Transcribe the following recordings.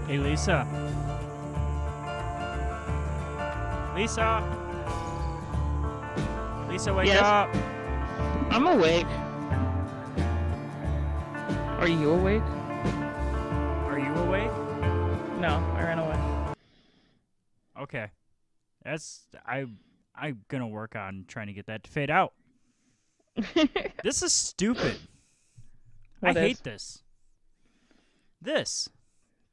Hey, Lisa. Lisa. Lisa, wake Yes? up. I'm awake. Are you awake? Are you awake? No, I ran away. Okay. I'm gonna work on trying to get that to fade out. This is stupid. What I is? hate this. This.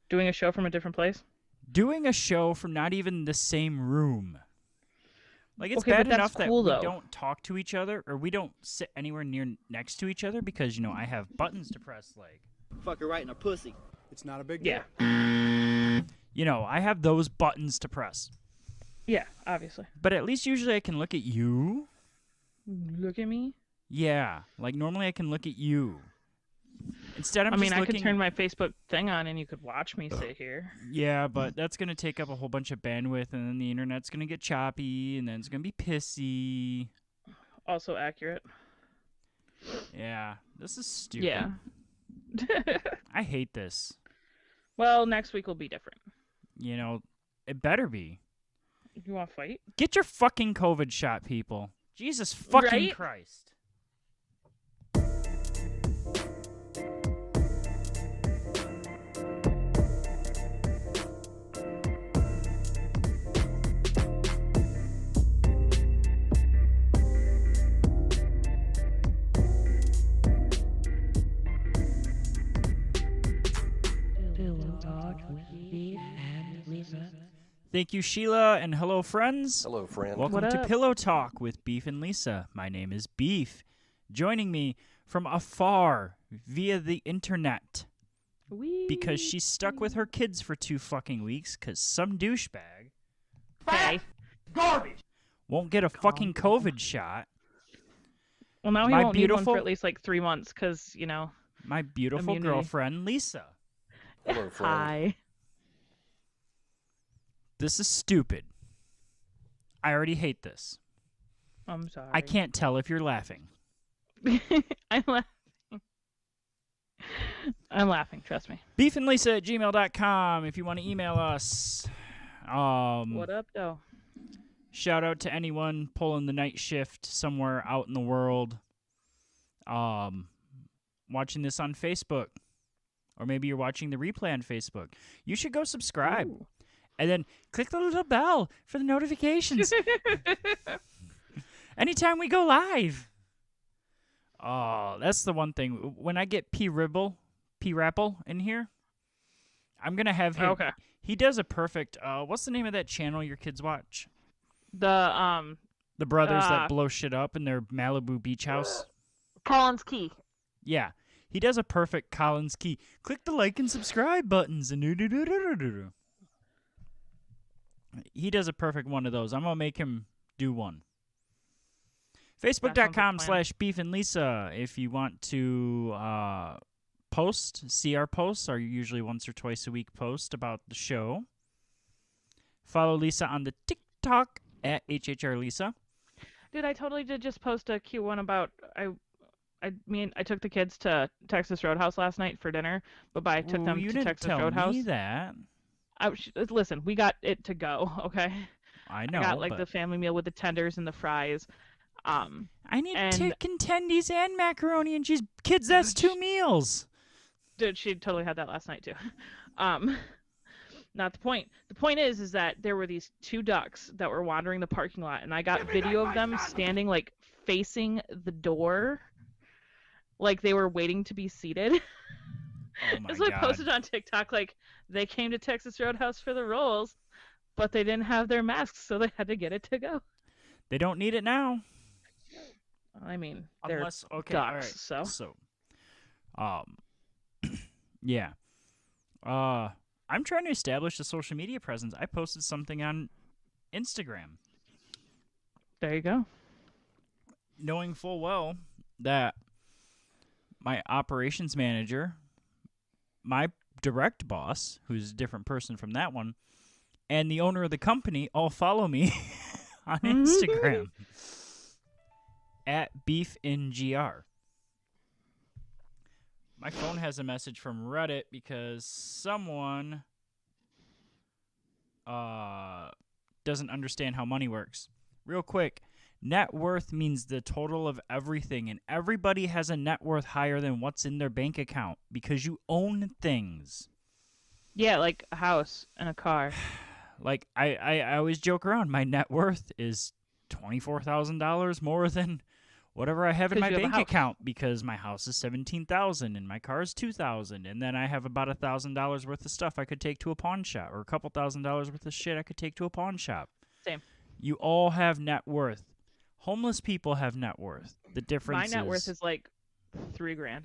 Doing a show from a different place? Doing a show from not even the same room. Like, it's Okay, bad but that's enough that cool, we though. don't talk to each other, or we don't sit anywhere near next to each other because, I have buttons to press, like. Fuck her right in a pussy. It's not a big deal. Yeah. I have those buttons to press. Yeah, obviously. But at least usually I can look at you. Look at me. Yeah, like normally I can look at you. Instead, I'm I mean, just I looking. could turn my Facebook thing on and you could watch me sit here. Yeah, but that's gonna take up a whole bunch of bandwidth, and then the internet's gonna get choppy, and then it's gonna be pissy. Also accurate. Yeah, this is stupid. Yeah. I hate this. Well, next week will be different. It better be. You want to fight? Get your fucking COVID shot, people. Jesus fucking Right? Christ. Thank you, Sheila, and hello, friends. Hello, friend. Welcome What to up? Pillow Talk with Beef and Lisa. My name is Beef. Joining me from afar via the internet because she's stuck with her kids for 2 fucking weeks because some douchebag Hey. won't get a fucking COVID shot. Well, now he My won't need one beautiful- for at least like 3 months because, My beautiful Immunity. girlfriend, Lisa. Hello, friend. Hi. This is stupid. I already hate this. I'm sorry. I can't tell if you're laughing. I'm laughing. I'm laughing, trust me. beefandlisa@gmail.com if you want to email us. What up, though? Shout out to anyone pulling the night shift somewhere out in the world. Watching this on Facebook. Or maybe you're watching the replay on Facebook. You should go subscribe. Ooh. And then click the little bell for the notifications anytime we go live. Oh, that's the one thing. When I get P Rapple in here, I'm going to have him. Okay. He does a perfect, what's the name of that channel your kids watch? The The brothers that blow shit up in their Malibu beach house. Collins Key. Yeah. He does a perfect Collins Key. Click the like and subscribe buttons. And he does a perfect one of those. I'm going to make him do one. Facebook.com/beefandlisa if you want to see our posts. Our usually once or twice a week post about the show. Follow Lisa on the TikTok at HHRLisa. Dude, I totally did just post a cute one about I took the kids to Texas Roadhouse last night for dinner, but I took them you to didn't Texas tell Roadhouse. me that. Listen, we got it to go, okay? I know. I got like but the family meal with the tenders and the fries. I need and- chicken tendies and macaroni and cheese. Kids, that's 2 meals. Dude, she totally had that last night too. Not the point. The point is that there were these 2 ducks that were wandering the parking lot, and I got video of them standing like facing the door, like they were waiting to be seated. Oh my So I God. posted on TikTok like they came to Texas Roadhouse for the rolls, but they didn't have their masks, so they had to get it to go. They don't need it now. I mean, they're Unless, okay, ducks, all right. so. Yeah. I'm trying to establish a social media presence. I posted something on Instagram, There you go. knowing full well that my operations manager, my direct boss, who's a different person from that one, and the owner of the company all follow me on Instagram at beefingr. My phone has a message from Reddit because someone doesn't understand how money works. Real quick, net worth means the total of everything, and everybody has a net worth higher than what's in their bank account because you own things. Yeah, like a house and a car. Like I always joke around. My net worth is $24,000 more than whatever I have in 'Cause my you have a bank house. account because my house is $17,000 and my car is $2,000, and then I have about $1,000 worth of stuff I could take to a pawn shop, or a couple $1,000 worth of shit I could take to a pawn shop. Same. You all have net worth. Homeless people have net worth. The difference My net worth is like $3,000.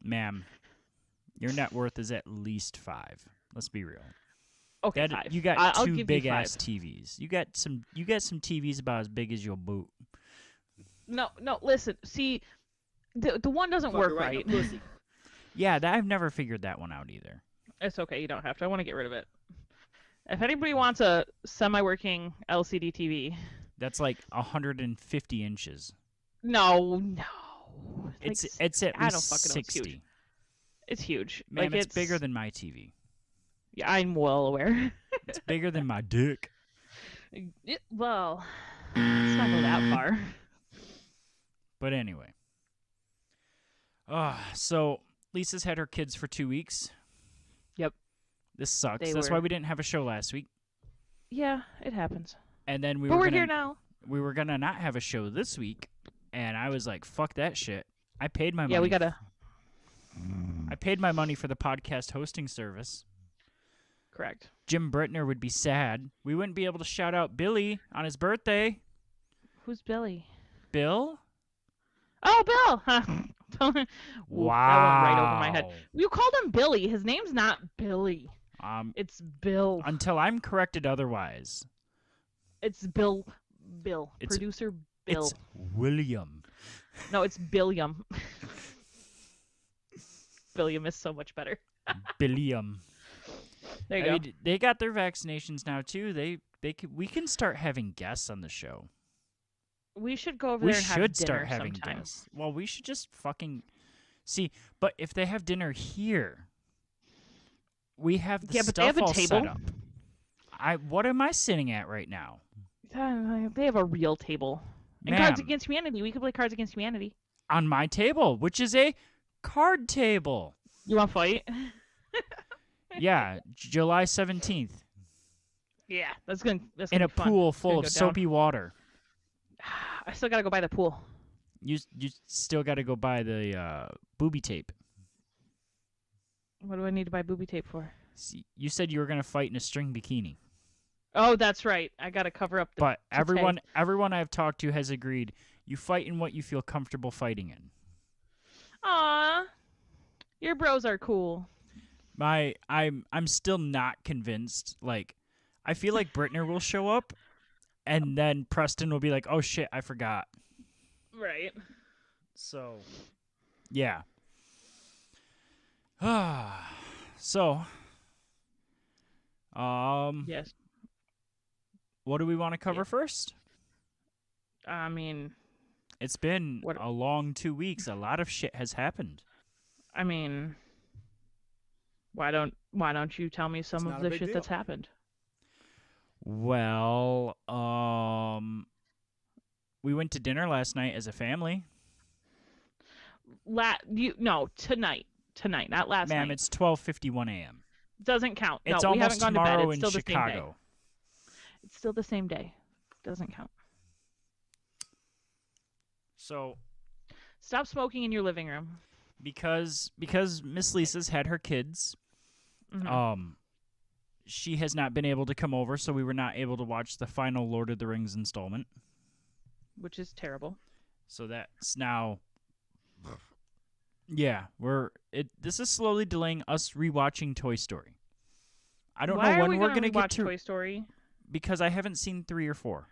ma'am, your net worth is at least 5. Let's be real. Okay, That 5. you got I'll two give you big 5. ass TVs. You got some TVs about as big as your boot. No, listen. See, the one doesn't work Fucker right. no pussy. Yeah, I've never figured that one out either. It's okay. You don't have to. I want to get rid of it. If anybody wants a semi-working LCD TV, That's like 150 inches. no. It's Like, it's at I don't least fucking know. It's 60. huge. It's huge. Ma'am, like, it's bigger than my TV. Yeah, I'm well aware. It's bigger than my dick. Well, let's not go that far. But anyway. So Lisa's had her kids for 2 weeks. Yep. This sucks. They That's were- why we didn't have a show last week. Yeah, it happens. And then But we're here now. we were gonna not have a show this week, and I was like, "Fuck that shit." I paid my money. Yeah, we gotta. I paid my money for the podcast hosting service. Correct. Jim Brittner would be sad. We wouldn't be able to shout out Billy on his birthday. Who's Billy? Bill? Oh, Bill! Huh. Ooh, that went right over my head. Wow. You called him Billy. His name's not Billy. It's Bill. Until I'm corrected otherwise, It's Bill. Bill. It's- Producer Bill. it's William. No, it's Billiam. Billiam is so much better. Billiam. There you I go. mean, they got their vaccinations now too. We can start having guests on the show. We should go over We there and have should dinner start having sometime. guests. Well, we should just fucking see. But if they have dinner here, we have the Yeah, but they stuff have a all set table. up. What am I sitting at right now? They have a real table. And Cards Ma'am. Against Humanity. We could play Cards Against Humanity. On my table, which is a card table. You want to fight? Yeah, July 17th. Yeah, that's gonna In be a fun. pool It's full gonna of go down. soapy water. I still gotta go by the pool. You still got to go buy the booby tape. What do I need to buy booby tape for? See, you said you were gonna fight in a string bikini, Oh, that's right. I gotta cover up the. but tete. everyone I've talked to has agreed you fight in what you feel comfortable fighting in. Aw, your bros are cool. I'm still not convinced. Like, I feel like Brittner will show up, and then Preston will be like, "Oh shit, I forgot." Right. So, yeah. So, Yes. what do we want to cover Yeah. first? I mean, It's been What- a long 2 weeks. A lot of shit has happened. why don't you tell me some It's of not a the big shit deal. that's happened? Well, we went to dinner last night as a family. Tonight, not last Ma'am, night. it's 12:51 a.m. Doesn't count. It's No, we almost haven't gone to bed. tomorrow It's in still the same day. Chicago. It's still the same day. Doesn't count. So, Stop smoking in your living room. because Miss Lisa's had her kids, Mhm. she has not been able to come over, so we were not able to watch the final Lord of the Rings installment. Which is terrible. So that's now. Yeah, this is slowly delaying us rewatching Toy Story. I don't Why know are when we we're gonna gonna get rewatch to Toy Story? because I haven't seen 3 or 4.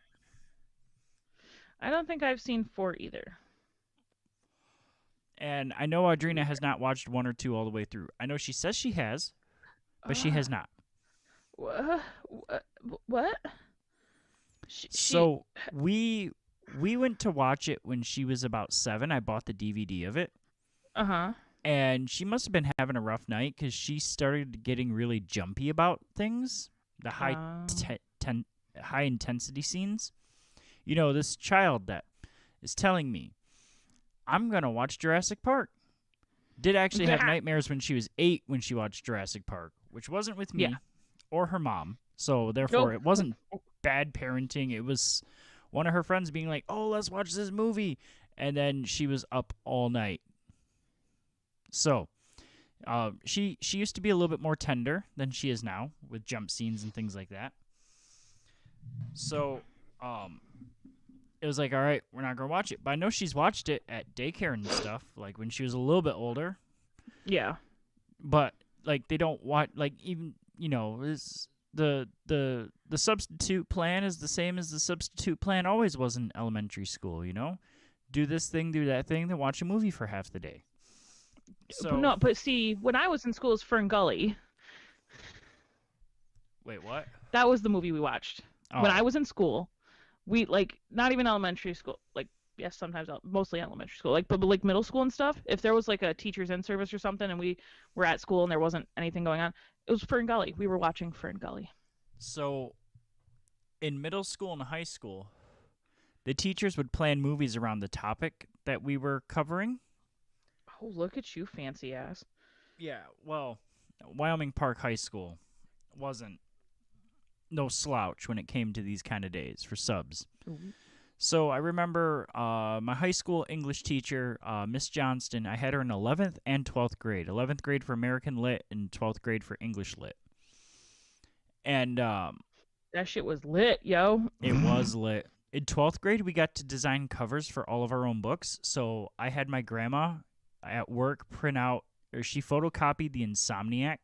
I don't think I've seen 4 either. And I know Audrina has not watched 1 or 2 all the way through. I know she says she has, but she has not. What? So we went to watch it when she was about 7. I bought the DVD of it, Uh-huh. and she must have been having a rough night because she started getting really jumpy about things. the Um, high intensity scenes. You know, this child that is telling me, I'm going to watch Jurassic Park. Did actually have nightmares when she was 8 when she watched Jurassic Park, which wasn't with me Yeah. or her mom. So therefore, it wasn't bad parenting. It was one of her friends being like, "Oh, let's watch this movie," and then she was up all night. So, she used to be a little bit more tender than she is now with jump scenes and things like that. So, it was like, all right, we're not gonna watch it. But I know she's watched it at daycare and stuff, like when she was a little bit older. Yeah. But like they don't watch, like even is the substitute plan is the same as the substitute plan always was in elementary school. Do this thing, do that thing, then watch a movie for half the day. So No, but see, when I was in school, it was Fern Gully. wait, what? That was the movie we watched. Oh. When I was in school, we not even elementary school, yes, sometimes mostly elementary school, but like middle school and stuff. If there was like a teacher's in service or something, and we were at school and there wasn't anything going on, it was Fern Gully. We were watching Fern Gully. So, in middle school and high school, the teachers would plan movies around the topic that we were covering. Oh, look at you, fancy ass. Yeah, well, Wyoming Park High School wasn't no slouch when it came to these kind of days for subs. Ooh. So I remember my high school English teacher, Miss Johnston. I had her in 11th and 12th grade. 11th grade for American Lit and 12th grade for English Lit. And that shit was lit, yo. It was lit. In 12th grade, we got to design covers for all of our own books. So I had my grandma at work print out, or she photocopied the Insomniac,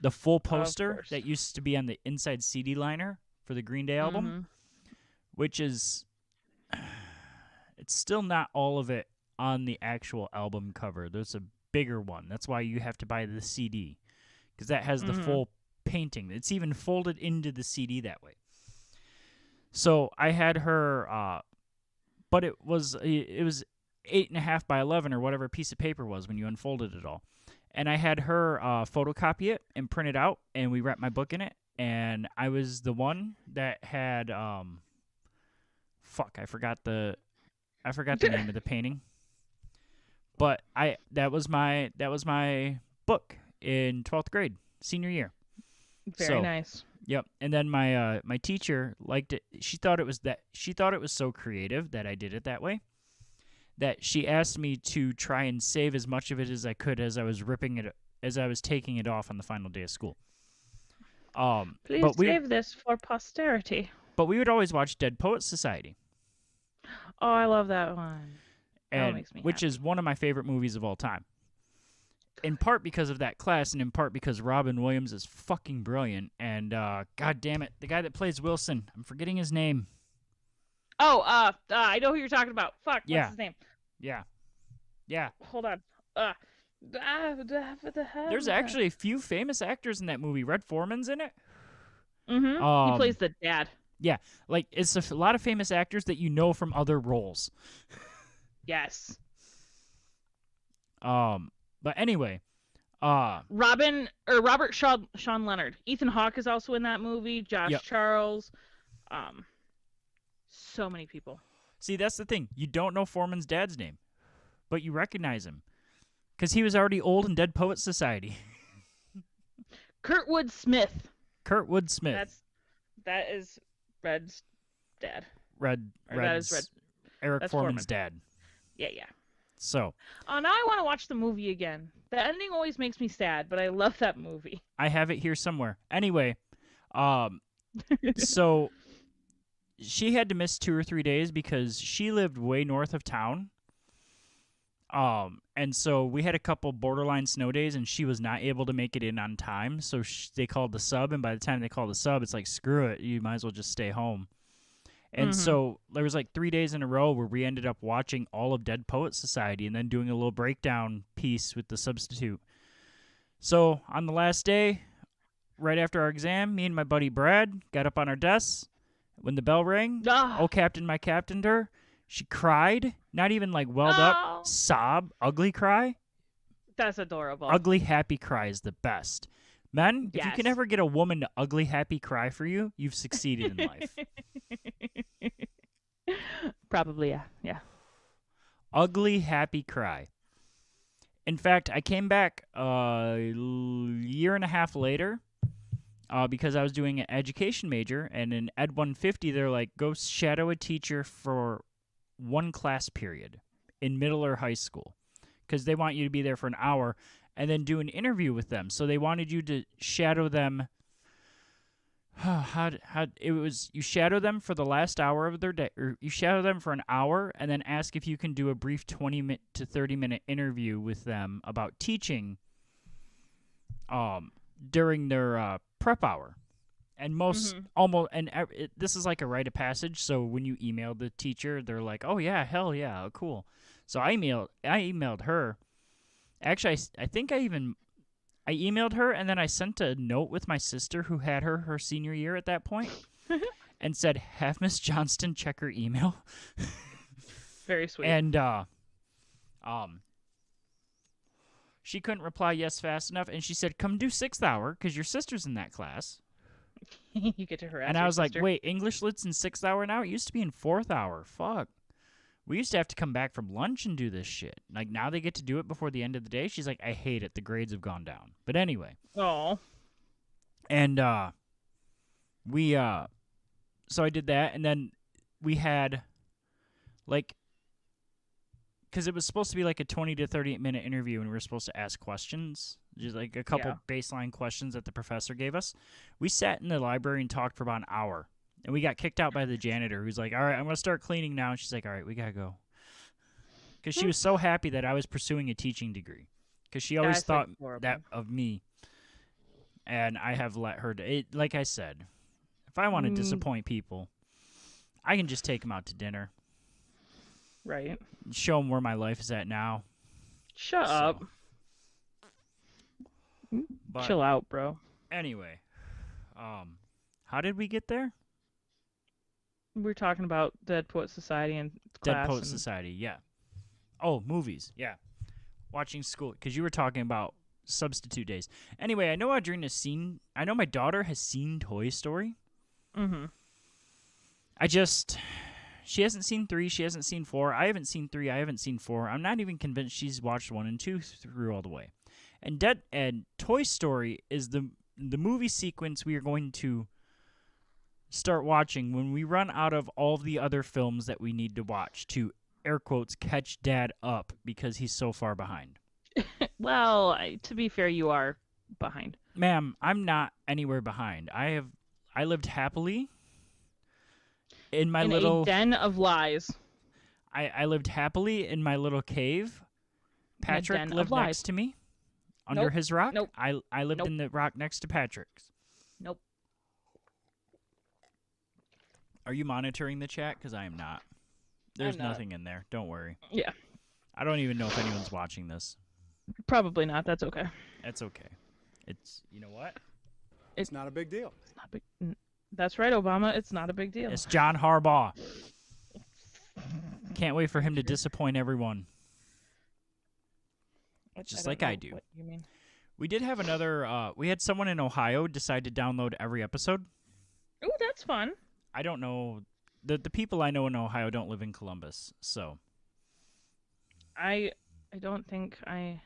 the full poster that used to be on the inside CD liner for the Green Day album, which is, it's still not all of it on the actual album cover. There's a bigger one. That's why you have to buy the CD, because that has the full painting. It's even folded into the CD that way. So I had her, but it was 8.5 by 11 or whatever piece of paper was when you unfolded it all. And I had her photocopy it and print it out, and we wrapped my book in it. And I was the one that had I forgot the name of the painting. But that was my book in 12th grade, senior year. Very nice. Yep. And then my teacher liked it. She thought it was so creative that I did it that way, that she asked me to try and save as much of it as I could as I was taking it off on the final day of school. Please save this for posterity. But we would always watch Dead Poets Society. Oh, I love that one. That makes me which happy. is one of my favorite movies of all time. In part because of that class, and in part because Robin Williams is fucking brilliant. And god damn it, the guy that plays Wilson, I'm forgetting his name. Oh, I know who you're talking about. Fuck, what's his name? Yeah. Hold on. There's actually a few famous actors in that movie. Red Foreman's in it. Mm-hmm. He plays the dad. Yeah, like it's a lot of famous actors that you know from other roles. Yes. But anyway, Robert Sean Leonard. Ethan Hawke is also in that movie. Josh Charles. So many people. See, that's the thing. You don't know Foreman's dad's name, but you recognize him because he was already old in Dead Poets Society. Kurtwood Smith. That is Red's dad. That is Red. Eric Foreman's dad. Yeah. So. Oh, now I want to watch the movie again. The ending always makes me sad, but I love that movie. I have it here somewhere. Anyway, so she had to miss 2 or 3 days because she lived way north of town. And so we had a couple borderline snow days, and she was not able to make it in on time. So they called the sub, and by the time they called the sub, it's like, screw it, you might as well just stay home. And so there was like 3 days in a row where we ended up watching all of Dead Poets Society and then doing a little breakdown piece with the substitute. So on the last day, right after our exam, me and my buddy Brad got up on our desks. When the bell rang, my captained her. She cried, not even like welled up, sob, ugly cry. That's adorable. Ugly, happy cry is the best. Men, if you can Yes. ever get a woman to ugly happy cry for you, you've succeeded in life. Probably, yeah. Yeah. Ugly happy cry. In fact, I came back a year and a half later because I was doing an education major, and in Ed 150, they're like, go shadow a teacher for one class period in middle or high school because they want you to be there for an hour and then do an interview with them. So they wanted you to shadow them. How it was, you shadow them for the last hour of their day, or you shadow them for an hour and then ask if you can do a brief 20 to 30-minute interview with them about teaching during their prep hour. And this is like a rite of passage, so when you email the teacher, they're like, oh yeah, hell yeah, cool. So I emailed her. Actually, I think I emailed her, and then I sent a note with my sister who had her senior year at that point and said, have Miss Johnston check her email. Very sweet. And she couldn't reply yes fast enough, and she said, come do 6th hour because your sister's in that class. You get to harass And your I was sister. like, wait, English Lit's in 6th hour now? It used to be in 4th hour. Fuck. We used to have to come back from lunch and do this shit. Like, now they get to do it before the end of the day. She's like, I hate it. The grades have gone down. But anyway. Oh. And so I did that, and then we had, like, because it was supposed to be like a 20 to 30-minute interview, and we were supposed to ask questions, just like a couple baseline questions that the professor gave us. We sat in the library and talked for about an hour. And we got kicked out by the janitor, who's like, all right, I'm going to start cleaning now. And she's like, all right, we got to go. Because she was so happy that I was pursuing a teaching degree. Because she always thought that of me. And I have let her, like I said, if I want to disappoint people, I can just take them out to dinner. Right. Show them where my life is at now. Shut up. But chill out, bro. Anyway, how did we get there? We're talking about Dead Poet Society and class. Dead Poet Society, yeah. Oh, movies, yeah. Watching school, because you were talking about substitute days. Anyway, I know I know my daughter has seen Toy Story. Mm-hmm. She hasn't seen 3, she hasn't seen 4. I haven't seen 3, I haven't seen 4. I'm not even convinced she's watched 1 and 2 through all the way. And Toy Story is the movie sequence we are going to start watching when we run out of all the other films that we need to watch to, air quotes, catch Dad up because he's so far behind. Well, to be fair, you are behind. Ma'am, I'm not anywhere behind. I lived happily in my little a den of lies. I lived happily in my little cave. Patrick lived next to me under his rock. Nope. I lived in the rock next to Patrick's. Nope. Are you monitoring the chat? Because I am not. There's nothing in there. Don't worry. Yeah. I don't even know if anyone's watching this. Probably not. That's okay. That's okay. It's, you know what? It's not a big deal. It's not big. That's right, Obama. It's not a big deal. It's John Harbaugh. Can't wait for him to disappoint everyone. Just like I do. What you mean? We did have another, we had someone in Ohio decide to download every episode. Ooh, that's fun. I don't know. The people I know in Ohio don't live in Columbus, so. I don't think I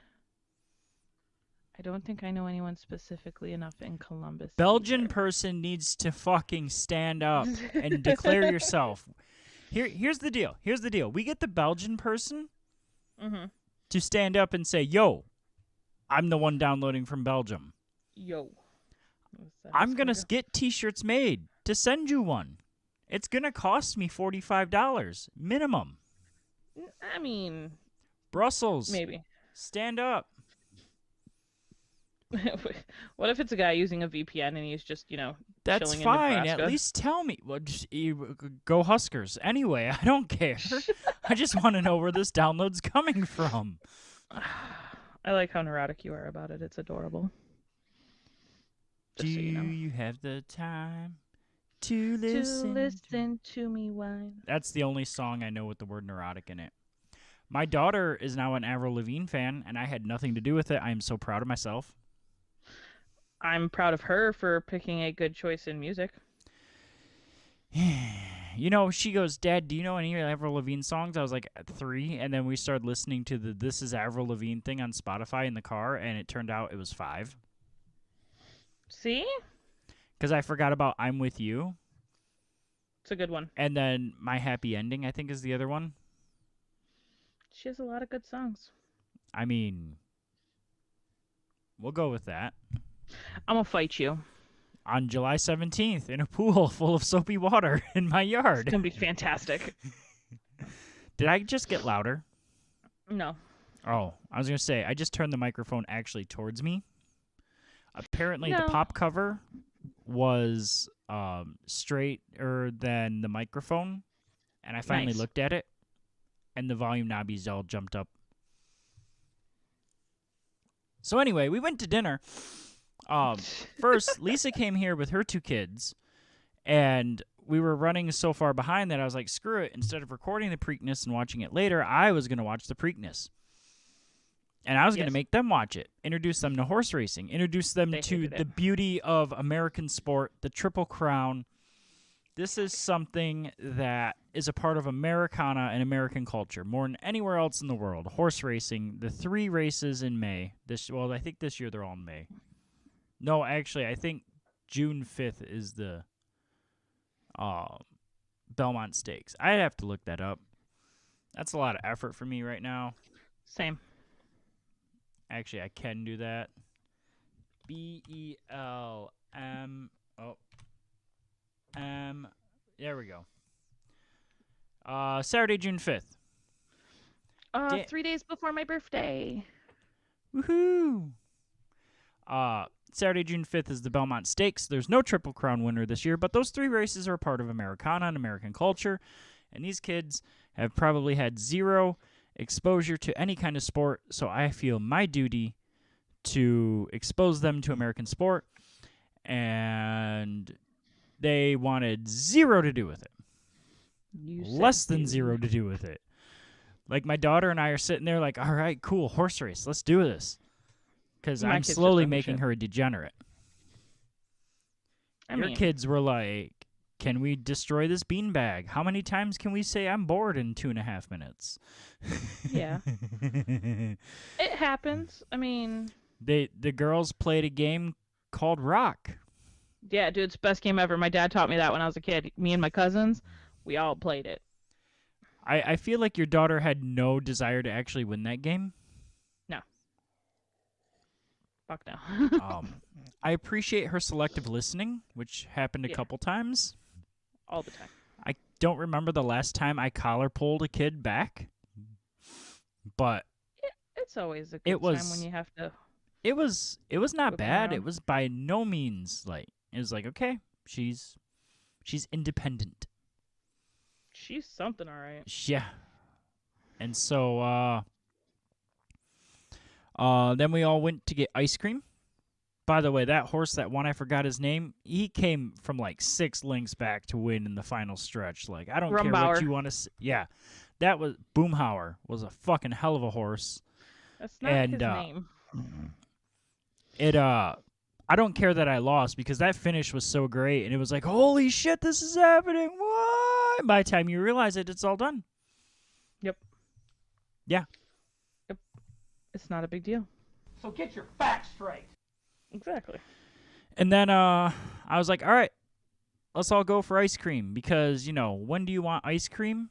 know anyone specifically enough in Columbus. Belgian either. person needs to fucking stand up and declare yourself. Here's the deal. We get the Belgian person to stand up and say, yo, I'm the one downloading from Belgium. Yo. I'm going to get t-shirts made to send you one. It's going to cost me $45 minimum. I mean, Brussels. maybe. Stand up. What if it's a guy using a VPN and he's just, That's chilling fine. in Nebraska? At least tell me. Well, go Huskers. Anyway, I don't care. I just want to know where this download's coming from. I like how neurotic you are about it. It's adorable. Just Do so you know. you have the time to listen? To listen to me whine. That's the only song I know with the word neurotic in it. My daughter is now an Avril Lavigne fan, and I had nothing to do with it. I am so proud of myself. I'm proud of her for picking a good choice in music. She goes, Dad, do you know any Avril Lavigne songs? I was like, 3, and then we started listening to the This Is Avril Lavigne thing on Spotify in the car, and it turned out it was 5. See? Because I forgot about I'm With You, It's a good one. and then My Happy Ending, I think, is the other one. She has a lot of good songs. I mean, we'll go with that. I'm gonna fight you. On July 17th, in a pool full of soapy water in my It's yard. gonna be fantastic. Did I just get louder? No. Oh, I was going to say, I just turned the microphone actually towards me. Apparently, the No. pop cover was straighter than the microphone, and I finally Nice. looked at it, and the volume knobbies all jumped up. So anyway, we went to dinner. First, Lisa came here with her 2 kids, and we were running so far behind that I was like, screw it. Instead of recording the Preakness and watching it later, I was going to watch the Preakness. And I was going to Yes. make them watch it, introduce them to horse racing, introduce them They to hated the it. beauty of American sport, the Triple Crown. This is something that is a part of Americana and American culture more than anywhere else in the world. Horse racing, the 3 races in May. I think this year they're all in May. No, actually, I think June 5th is the Belmont Stakes. I'd have to look that up. That's a lot of effort for me right now. Same. Actually, I can do that. BELM. Oh. There we go. Saturday, June 5th. 3 days before my birthday. Woohoo! Saturday, June 5th is the Belmont Stakes. There's no Triple Crown winner this year, but those 3 races are a part of Americana and American culture, and these kids have probably had 0 exposure to any kind of sport, so I feel my duty to expose them to American sport, and they wanted 0 to do with it. You said Less than dude. 0 to do with it. Like, my daughter and I are sitting there like, all right, cool, horse race, let's do this. Because My I'm kids just slowly don't making shit. her a degenerate. I Your mean, kids were like, can we destroy this beanbag? How many times can we say I'm bored in 2.5 minutes? Yeah. It happens. I mean, The girls played a game called Rock. yeah, dude, it's the best game ever. My dad taught me that when I was a kid. Me and my cousins, we all played it. I feel like your daughter had no desire to actually win that game. Fuck no. I appreciate her selective listening, which happened a Yeah. couple times. All the time. I don't remember the last time I collar pulled a kid back, but It's always a good It time was- when you have to. it was not Whip bad. It around. was by no means like it was like, okay, she's independent. She's something, all right. Yeah. And so then we all went to get ice cream. By the way, that horse that won, I forgot his name, he came from like 6 lengths back to win in the final stretch. Like, I don't care what Rumbauer. you want to yeah. That was Boomhauer was a fucking hell of a horse. That's not And, his name. I don't care that I lost because that finish was so great and it was like, holy shit, this is happening. What? By the time you realize it, it's all done. Yep. Yeah. Yep. It's not a big deal. So get your facts straight. Exactly. And then I was like, all right, let's all go for ice cream because, when do you want ice cream?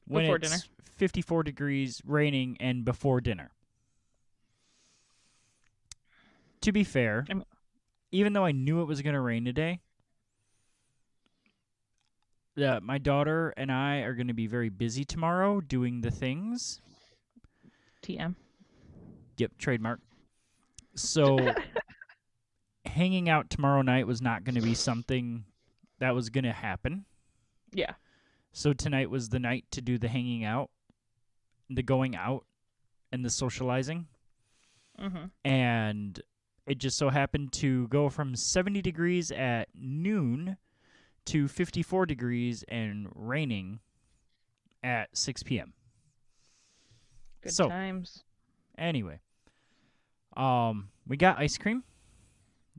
When Before it's dinner. 54 degrees, raining, and before dinner. To be fair, I'm- even though I knew it was going to rain today, my daughter and I are going to be very busy tomorrow doing the things. TM. Yep, trademark. So hanging out tomorrow night was not going to be something that was going to happen. Yeah. So tonight was the night to do the hanging out, the going out, and the socializing. Mm-hmm. And it just so happened to go from 70 degrees at noon to 54 degrees and raining at 6 p.m. Good So- times. Anyway, we got ice cream.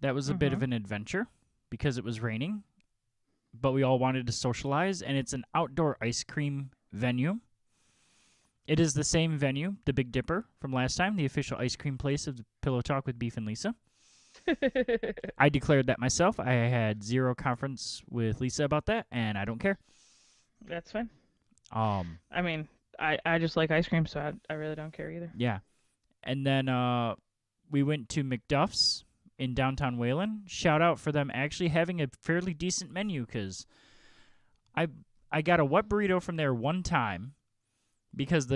That was a bit of an adventure because it was raining, but we all wanted to socialize, and it's an outdoor ice cream venue. It is the same venue, the Big Dipper from last time, the official ice cream place of the Pillow Talk with Beef and Lisa. I declared that myself. I had zero conference with Lisa about that, and I don't care. That's fine. I mean, I just like ice cream, so I really don't care either. Yeah. And then we went to McDuff's in downtown Wayland. Shout out for them actually having a fairly decent menu, because I got a wet burrito from there one time because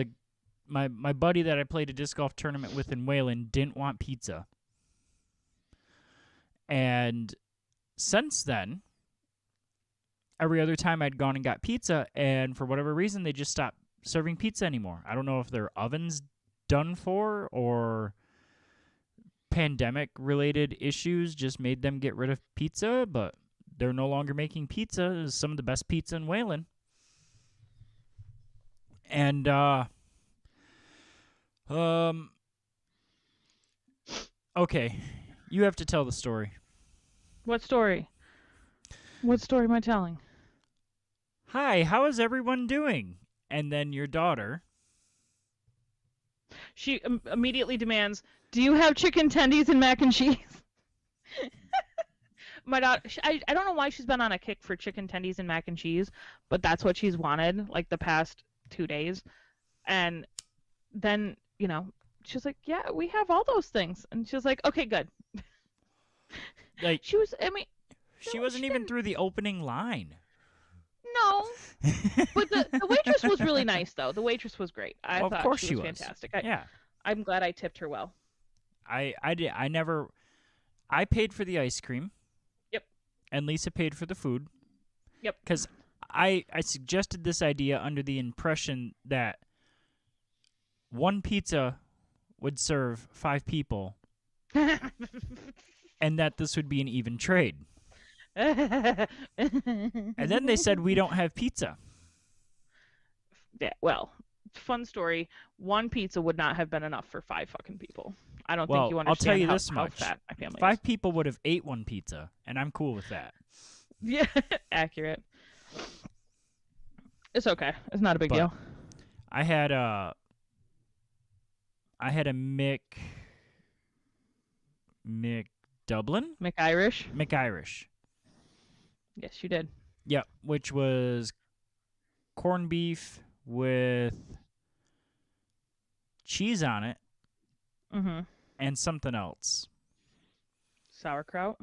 my buddy that I played a disc golf tournament with in Wayland didn't want pizza. And since then, every other time I'd gone and got pizza, and for whatever reason, they just stopped serving pizza anymore. I don't know if their oven's done for or pandemic-related issues just made them get rid of pizza, but they're no longer making pizza. It's some of the best pizza in Wayland. And, okay, you have to tell the story. What story? What story am I telling? Hi, how is everyone doing? And then your daughter. She immediately demands, "Do you have chicken tendies and mac and cheese?" My daughter, I don't know why she's been on a kick for chicken tendies and mac and cheese, but that's what she's wanted like the past 2 days. And then, she's like, "Yeah, we have all those things." And she was like, "Okay, good." Like, she wasn't even through the opening line. No, but the waitress was really nice, though. The waitress was great. I thought of course she was fantastic. Yeah, I'm glad I tipped her well. I paid for the ice cream. Yep. And Lisa paid for the food. Yep. Because I suggested this idea under the impression that one pizza would serve 5 people, and that this would be an even trade. And then they said we don't have pizza. Yeah, well, fun story. One pizza would not have been enough for 5 fucking people. I don't think you understand. I'll tell you how, this much: how fat my family 5 is. people would have ate one pizza, and I'm cool with that. Yeah, accurate. It's okay. It's not a big deal. I had a McDublin? McIrish. Yes, you did. Yep, which was corned beef with cheese on it and something else. Sauerkraut?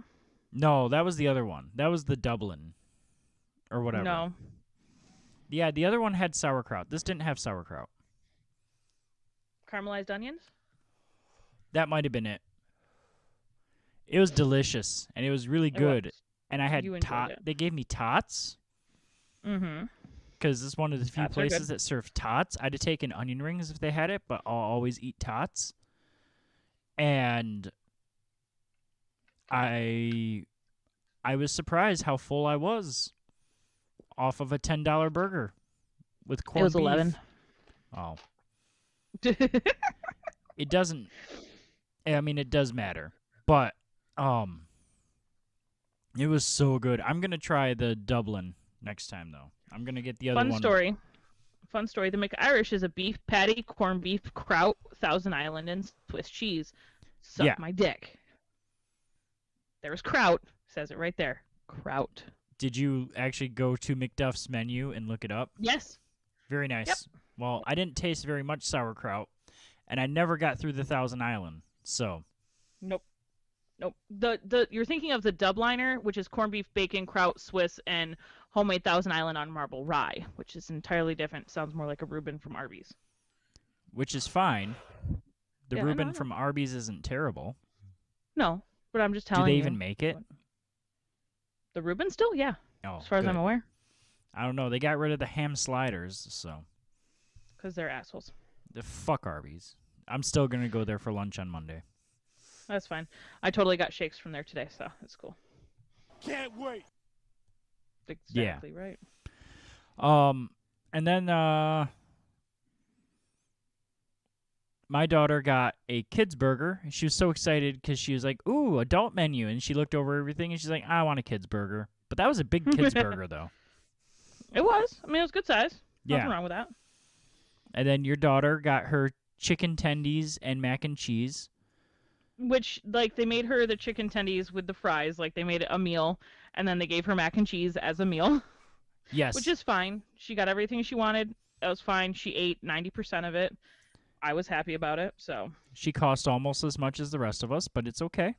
No, that was the other one. That was the Dublin or whatever. No. Yeah, the other one had sauerkraut. This didn't have sauerkraut. Caramelized onions? That might have been it. It was delicious, and it was really good. Was. And I had tots. They gave me tots. Mm-hmm. Because it's one of the few Tots places that serve tots. I'd have taken onion rings if they had it, but I'll always eat tots. And I was surprised how full I was off of a $10 burger with corned beef. It was 11. Oh. It doesn't. I mean, it does matter, but it was so good. I'm gonna try the Dublin next time, though. I'm gonna get the other one. Fun story. The McIrish is a beef patty, corned beef, kraut, Thousand Island, and Swiss cheese. Suck my dick. There was kraut. Says it right there. Kraut. Did you actually go to McDuff's menu and look it up? Yes. Very nice. Yep. Well, I didn't taste very much sauerkraut, and I never got through the Thousand Island, so. Nope. You're thinking of the Dubliner, which is corned beef, bacon, kraut, Swiss, and homemade Thousand Island on marble rye, which is entirely different. Sounds more like a Reuben from Arby's. Which is fine. The Yeah, Reuben I know. from Arby's isn't terrible. No, but I'm just telling you. Do they even make it? The Reuben still? Yeah. Oh, As far as I'm aware. I don't know. They got rid of the ham sliders, so. Because they're assholes. The fuck Arby's. I'm still going to go there for lunch on Monday. That's fine. I totally got shakes from there today, so it's cool. Can't wait. Exactly right. And then my daughter got a kids burger. She was so excited because she was like, "Ooh, adult menu!" And she looked over everything and she's like, "I want a kids burger." But that was a big kids burger, though. It was. I mean, it was good size. Yeah. Nothing wrong with that. And then your daughter got her chicken tendies and mac and cheese. Which, like, they made her the chicken tendies with the fries. Like, they made it a meal, and then they gave her mac and cheese as a meal. Yes. Which is fine. She got everything she wanted. That was fine. She ate 90% of it. I was happy about it, so. She cost almost as much as the rest of us, but it's okay.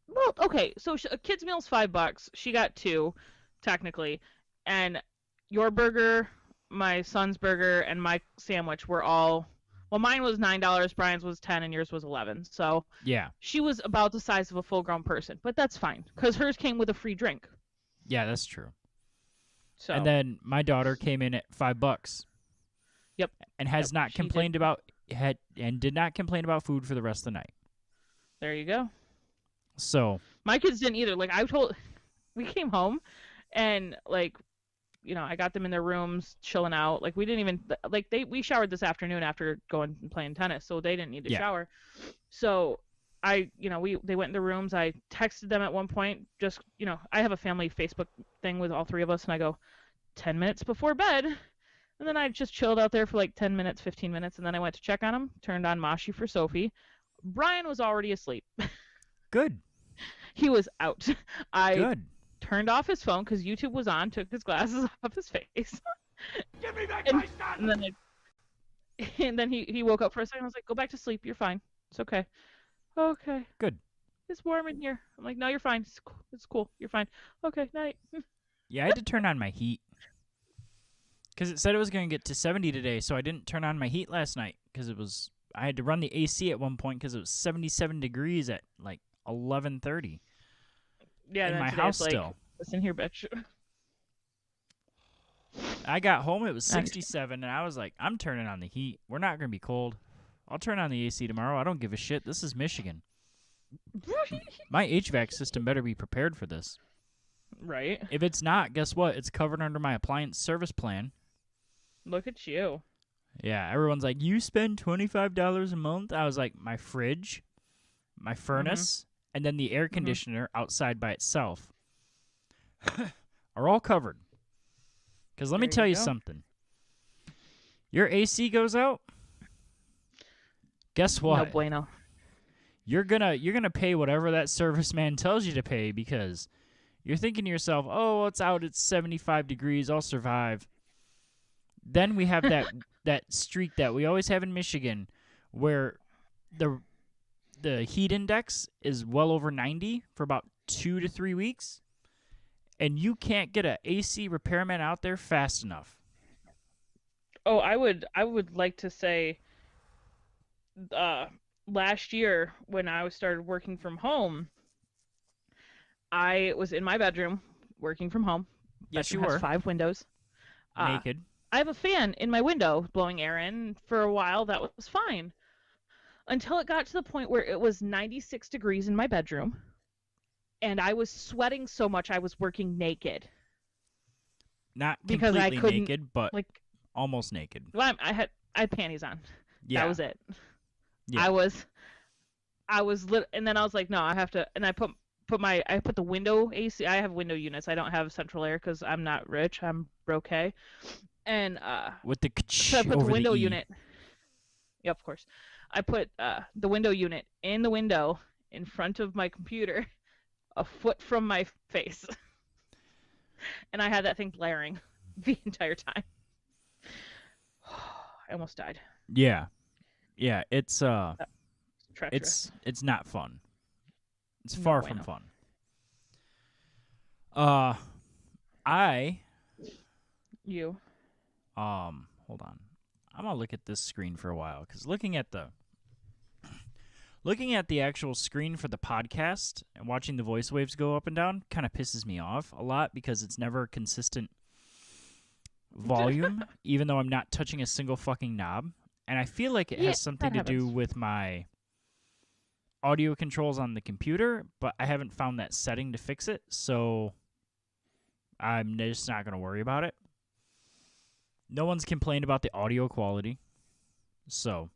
Well, okay, so a kid's meal's $5. She got 2, technically. And your burger, my son's burger, and my sandwich were all... Well, mine was $9, Brian's was $10, and yours was $11. So Yeah. she was about the size of a full-grown person. But that's fine, because hers came with a free drink. Yeah, that's true. So. And then my daughter came in at $5. Yep. And has not she complained did. did not complain about food for the rest of the night. There you go. So My kids didn't either. Like, we came home, and, like, you know, I got them in their rooms chilling out. Like, we didn't even, like, we showered this afternoon after going and playing tennis, so they didn't need to Yeah. shower. So they went in their rooms. I texted them at one point, just, you know, I have a family Facebook thing with all 3 of us, and I go 10 minutes before bed. And then I just chilled out there for like 10 minutes, 15 minutes, and then I went to check on them, turned on Mashi for Sophie. Brian was already asleep. good. He was out. I Good. turned off his phone because YouTube was on, took his glasses off his face. Give me back And- my son! And then he woke up for a second. I was like, go back to sleep. You're fine. It's okay. Okay. Good. It's warm in here. I'm like, no, you're fine. It's cool. You're fine. Okay, night. Yeah, I had to turn on my heat. Because it said it was going to get to 70 today, so I didn't turn on my heat last night because I had to run the AC at one point because it was 77 degrees at like 11:30 Yeah, in and my today house it's like, still. listen here, bitch. I got home, it was Nice. 67, and I was like, I'm turning on the heat. We're not going to be cold. I'll turn on the AC tomorrow. I don't give a shit. This is Michigan. My HVAC system better be prepared for this. Right. If it's not, guess what? It's covered under my appliance service plan. Look at you. Yeah, everyone's like, you spend $25 a month? I was like, my fridge, my furnace, and then the air conditioner outside by itself are all covered. Because let me There tell you you go. something. Your AC goes out, guess what? No bueno. You're gonna pay whatever that serviceman tells you to pay because you're thinking to yourself, oh, it's out, it's 75 degrees, I'll survive. Then we have that streak that we always have in Michigan where the heat index is well over 90 for about 2 to 3 weeks, and you can't get a AC repairman out there fast enough. Oh, I would like to say last year when I started working from home, I was in my bedroom working from home. Yes, you Bedroom has were. 5 windows. Naked. I have a fan in my window blowing air in. For a while, that was fine. Until it got to the point where it was 96 degrees in my bedroom, and I was sweating so much I was working naked. Not because I completely couldn't, naked, but Like, almost naked. well, I had panties on. Yeah. That was it. Yeah. I was lit, and then I was like, no, I have to, and I put the window AC. I have window units. I don't have central air because I'm not rich. I'm broke. And With the so I put the over window E. unit. Yep, of course. I put the window unit in the window in front of my computer, a foot from my face, and I had that thing blaring the entire time. I almost died. Yeah. Yeah, it's Treacherous. it's not fun. It's No far from bueno. fun. I You. hold on. I'm gonna look at this screen for a while because looking at the actual screen for the podcast and watching the voice waves go up and down kind of pisses me off a lot because it's never consistent volume, even though I'm not touching a single fucking knob. And I feel like it Yeah, has something to that do happens. with my audio controls on the computer, but I haven't found that setting to fix it, so I'm just not going to worry about it. No one's complained about the audio quality, so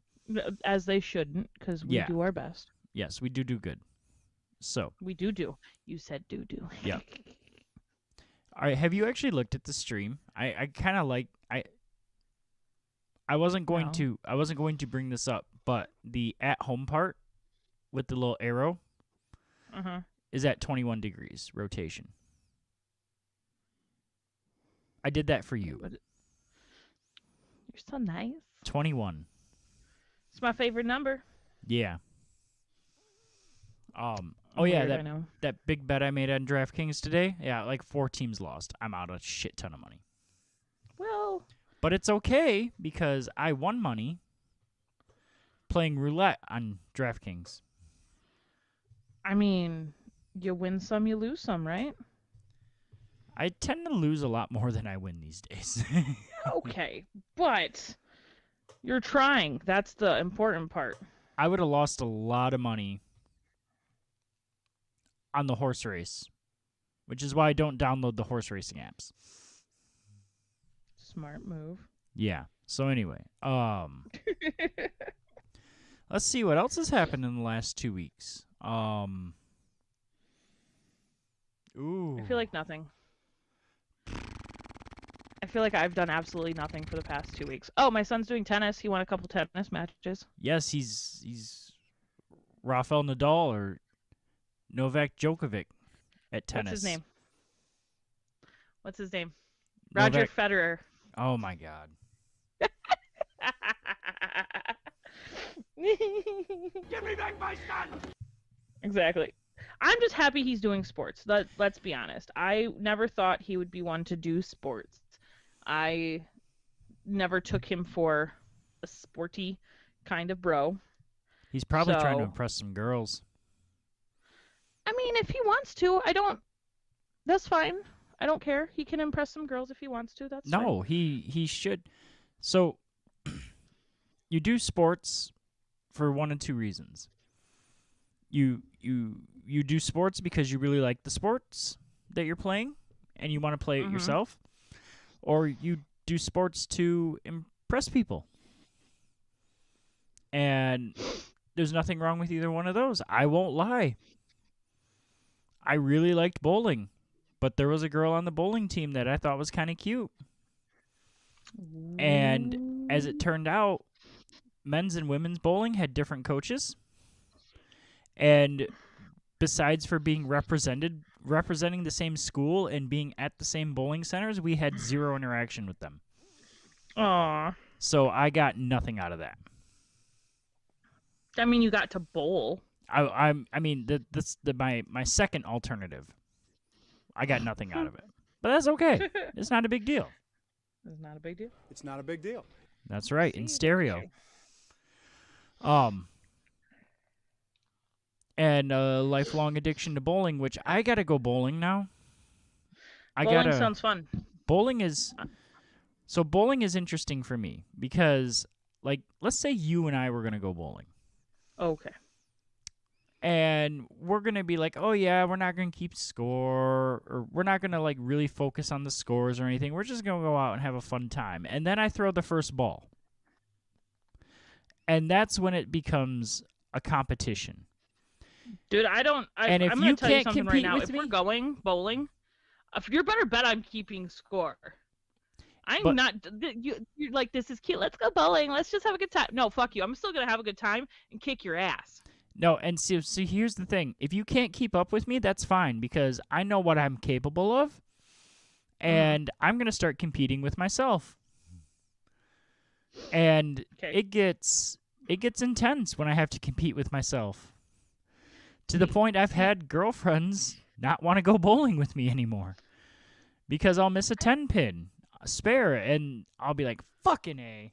As they shouldn't, because we Yeah. do our best. Yes, we do good. So, We do. You said do. Yeah. all right, have you actually looked at the stream? I kind of like I wasn't going No. to bring this up, but the at home part with the little arrow Uh-huh. is at 21 degrees rotation. I did that for you. You're so nice. 21. It's my favorite number. Yeah. Oh Weird, yeah, I know. that big bet I made on DraftKings today. Yeah, like 4 teams lost. I'm out a shit ton of money. Well, But it's okay because I won money playing roulette on DraftKings. I mean, you win some, you lose some, right? I tend to lose a lot more than I win these days. Okay, but you're trying. That's the important part. I would have lost a lot of money on the horse race, which is why I don't download the horse racing apps. Smart move. Yeah. So anyway, let's see what else has happened in the last 2 weeks. Ooh. I feel like nothing. I feel like I've done absolutely nothing for the past 2 weeks. Oh, my son's doing tennis. He won a couple tennis matches. Yes, he's Rafael Nadal or Novak Djokovic at tennis. What's his name? Roger Novak- Federer. Oh my God. Give me back my son! Exactly. I'm just happy he's doing sports. Let's be honest. I never thought he would be one to do sports. I never took him for a sporty kind of bro. He's probably trying to So- impress some girls. I mean, if he wants to, that's fine. I don't care. He can impress some girls if he wants to. That's fine. No, he should. So you do sports for one of two reasons. You do sports because you really like the sports that you're playing and you want to play it Mhm. yourself, or you do sports to impress people. And there's nothing wrong with either one of those. I won't lie. I really liked bowling, but there was a girl on the bowling team that I thought was kind of cute. And as it turned out, men's and women's bowling had different coaches. And besides for being representing the same school and being at the same bowling centers, we had zero interaction with them. Aw. So I got nothing out of that. I mean, you got to bowl. I mean my second alternative. I got nothing out of it. But that's okay. It's not a big deal. It's not a big deal. It's not a big deal. That's right, in See, stereo. okay. And a lifelong addiction to bowling, which I gotta go bowling now. Bowling sounds fun. Bowling is interesting for me because, like, let's say you and I were gonna go bowling, Okay. and we're gonna be like, oh yeah, we're not gonna keep score, or we're not gonna like really focus on the scores or anything. We're just gonna go out and have a fun time. And then I throw the first ball, and that's when it becomes a competition. Dude, And if I'm you gonna tell you can't something right compete now. with If me- we're going bowling, you better bet I'm keeping score. I'm But- not. You're like, this is cute. Let's go bowling. Let's just have a good time. No, fuck you. I'm still gonna have a good time and kick your ass. No, and so here's the thing. If you can't keep up with me, that's fine because I know what I'm capable of, and I'm going to start competing with myself. And Okay. it gets intense when I have to compete with myself. To the point I've had girlfriends not want to go bowling with me anymore because I'll miss a 10 pin, a spare, and I'll be like, fucking A.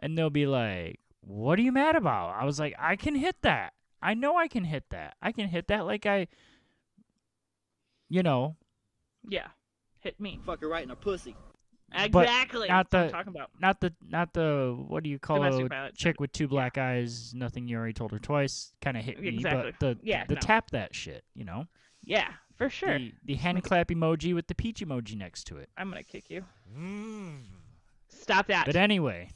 And they'll be like, what are you mad about? I was like, I can hit that. I know I can hit that. I can hit that like Yeah. Hit me. Fuck her right in her pussy. Exactly. not That's what I'm talking about. not the what do you call Domestic a violence. chick with two black eyes, nothing you already told her twice, kind of hit me, Exactly. but Yeah, the no. tap that shit, you know? Yeah, for sure. The hand clap emoji with the peach emoji next to it. I'm gonna kick you. Stop that. But anyway,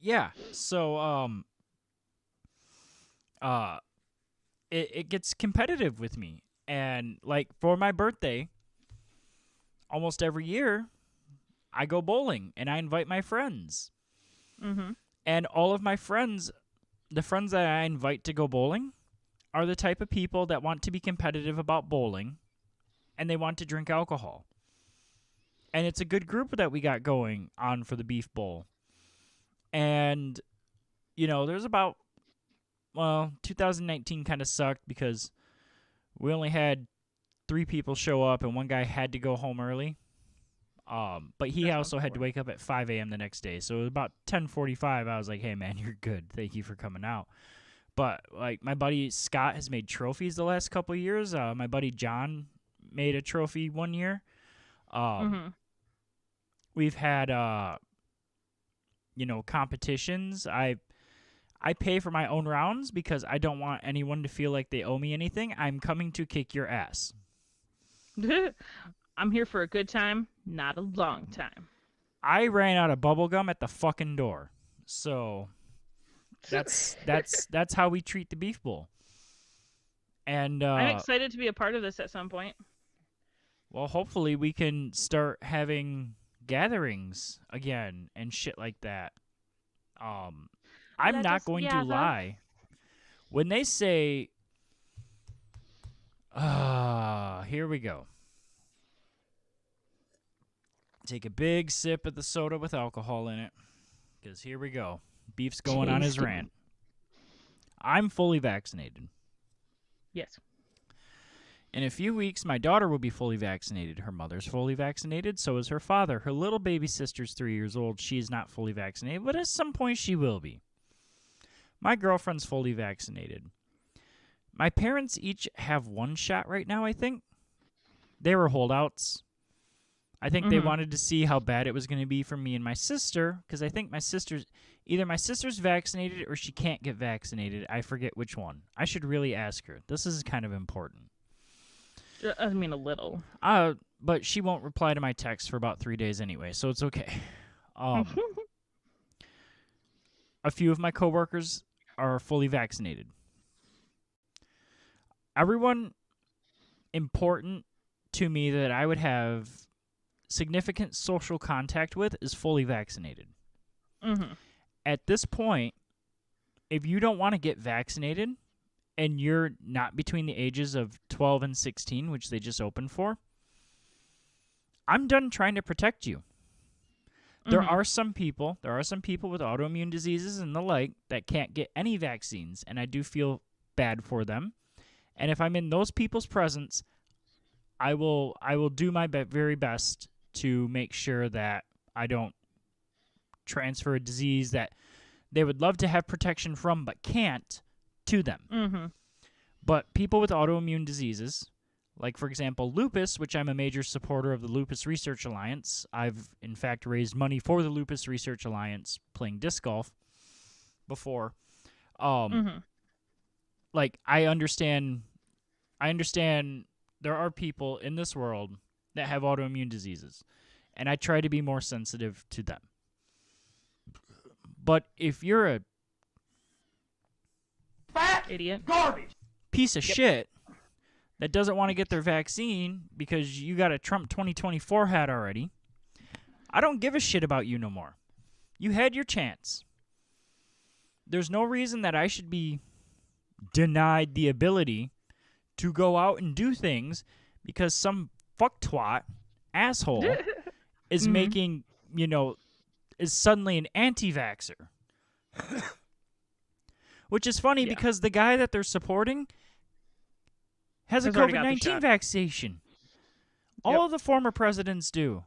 Yeah. So it gets competitive with me. And like for my birthday, almost every year I go bowling and I invite my friends. Mhm. And all of my friends, the friends that I invite to go bowling, are the type of people that want to be competitive about bowling and they want to drink alcohol. And it's a good group that we got going on for the Beef Bowl. And, you know, there's about, 2019 kind of sucked because we only had 3 people show up and one guy had to go home early. But he That also sounds had to boring. wake up at 5 a.m. the next day. So it was about 10:45. I was like, hey, man, you're good. Thank you for coming out. But, like, my buddy Scott has made trophies the last couple of years. My buddy John made a trophy one year. Mhm. We've had, competitions. I pay for my own rounds because I don't want anyone to feel like they owe me anything. I'm coming to kick your ass. I'm here for a good time, not a long time. I ran out of bubble gum at the fucking door. So that's how we treat the Beef Bowl. And I'm excited to be a part of this at some point. well, hopefully we can start having gatherings again and shit like that. I'm Let not us going to gather. lie. When they say, here we go. Take a big sip of the soda with alcohol in it. Because here we go. Beef's going on his Tasty. rant. I'm fully vaccinated. Yes. In a few weeks, my daughter will be fully vaccinated. Her mother's fully vaccinated. So is her father. Her little baby sister's 3 years old. She is not fully vaccinated, but at some point she will be. My girlfriend's fully vaccinated. My parents each have 1 shot right now, I think. They were holdouts. I think they wanted to see how bad it was going to be for me and my sister, because I think my sister's vaccinated or she can't get vaccinated. I forget which one. I should really ask her. This is kind of important. I mean, a little. But she won't reply to my text for about 3 days anyway, so it's okay. A few of my coworkers are fully vaccinated. Everyone important to me that I would have significant social contact with is fully vaccinated. Mhm. At this point, if you don't want to get vaccinated and you're not between the ages of 12 and 16, which they just opened for, I'm done trying to protect you. There are some people with autoimmune diseases and the like that can't get any vaccines, and I do feel bad for them. And if I'm in those people's presence, I will do my very best to make sure that I don't transfer a disease that they would love to have protection from but can't to them. Mm-hmm. But people with autoimmune diseases, like, for example, lupus, which I'm a major supporter of the Lupus Research Alliance. I've, in fact, raised money for the Lupus Research Alliance playing disc golf before. Like, I understand there are people in this world that have autoimmune diseases, and I try to be more sensitive to them. But if you're a Fat Idiot. garbage. piece of shit that doesn't want to get their vaccine because you got a Trump 2024 hat already, I don't give a shit about you no more. You had your chance. There's no reason that I should be denied the ability to go out and do things because some fucktwat asshole is making, is suddenly an anti-vaxxer. Which is funny because the guy that they're supporting has a Has already got the COVID-19 shot. vaccination. All of the former presidents do.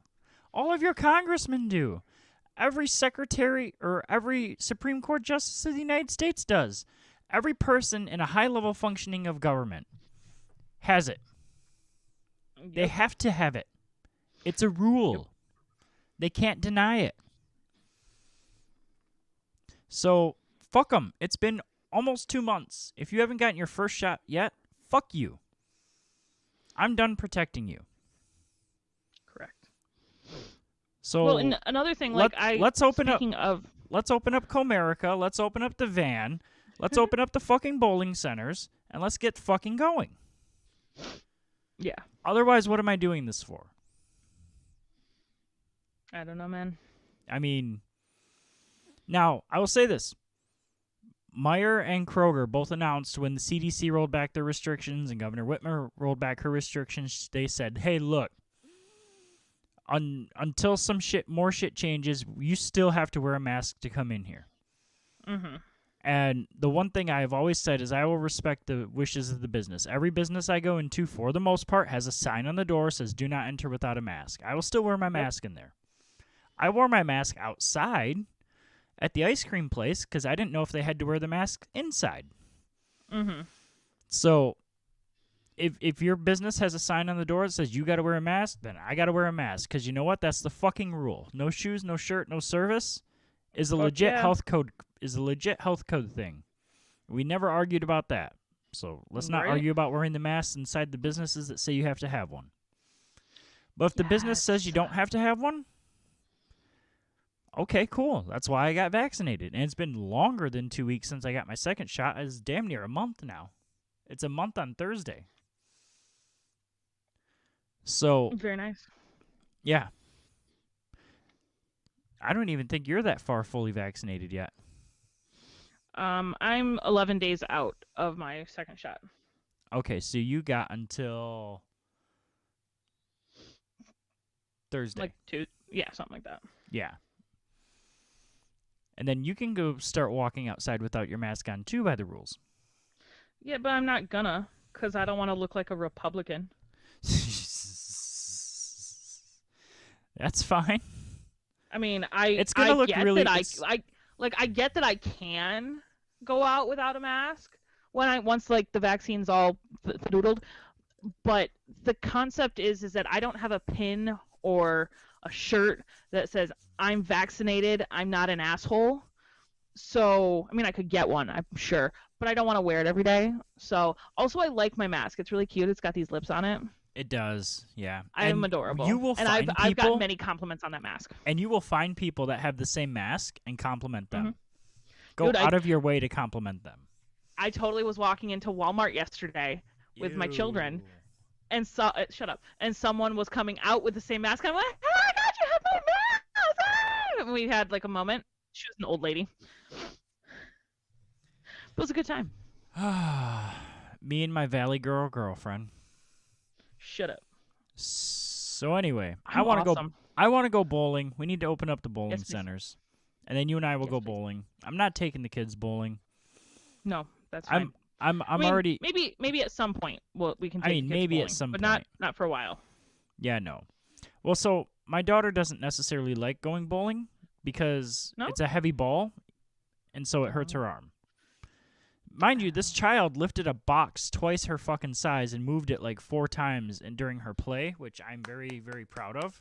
All of your congressmen do. Every secretary or every Supreme Court justice of the United States does. Every person in a high-level functioning of government has it. They have to have it. It's a rule. They can't deny it. So, fuck them. It's been almost 2 months. If you haven't gotten your first shot yet, fuck you. I'm done protecting you. Correct. So Well, and another thing, like let's open up. speaking of, Let's open up Comerica. Let's open up the van. Let's open up the fucking bowling centers, and let's get fucking going. yeah, Otherwise, what am I doing this for? I don't know, man. I mean, now, I will say this. Meyer and Kroger both announced when the CDC rolled back their restrictions and Governor Whitmer rolled back her restrictions, they said, hey, look, until some more shit changes, you still have to wear a mask to come in here. Mm-hmm. And the one thing I have always said is I will respect the wishes of the business. Every business I go into, for the most part, has a sign on the door that says, do not enter without a mask. I will still wear my mask in there. I wore my mask outside at the ice cream place because I didn't know if they had to wear the mask inside. Mm-hmm. So if your business has a sign on the door that says you got to wear a mask, then I got to wear a mask because you know what? That's the fucking rule. No shoes, no shirt, no service is a legit health code. Is a legit health code thing. We never argued about that. So let's not argue about wearing the masks inside the businesses that say you have to have one. But if the business says you don't have to have one, okay, cool. That's why I got vaccinated. And it's been longer than 2 weeks since I got my second shot. It's damn near a month now. It's a month on Thursday. So, Very nice. yeah. I don't even think you're that far fully vaccinated yet. I'm 11 days out of my second shot. Okay, so you got until Thursday. Like something like that. Yeah. And then you can go start walking outside without your mask on, too, by the rules. Yeah, but I'm not gonna, because I don't want to look like a Republican. That's fine. I mean, It's gonna look get really. that I get that I can go out without a mask once like the vaccine's all doodled, but the concept is that I don't have a pin or a shirt that says I'm vaccinated, I'm not an asshole. So, I mean, I could get one, I'm sure, but I don't want to wear it every day. So, also I like my mask. It's really cute. It's got these lips on it. It does, yeah. I'm adorable. You will and find I've gotten people, many compliments on that mask. and you will find people that have the same mask and compliment them. Mm-hmm. Go Dude, out of your way to compliment them. I totally was walking into Walmart yesterday with my children, and shut up. And someone was coming out with the same mask. I'm like, oh my god, you have my mask! Ah! And we had like a moment. She was an old lady. It was a good time. Me and my Valley Girl girlfriend. Shut up. So anyway, I I'm want to awesome. go. I want to go bowling. We need to open up the bowling Yes, please. centers, and then you and I will Yes, go please. bowling. I'm not taking the kids bowling. No, that's fine. I'm I mean, already. maybe at some point we can. Take I mean, the kids maybe bowling, at some but point. not for a while. Yeah, no. Well, so my daughter doesn't necessarily like going bowling because No? it's a heavy ball, and so it hurts her arm. Mind you, this child lifted a box twice her fucking size and moved it like 4 times during her play, which I'm very, very proud of.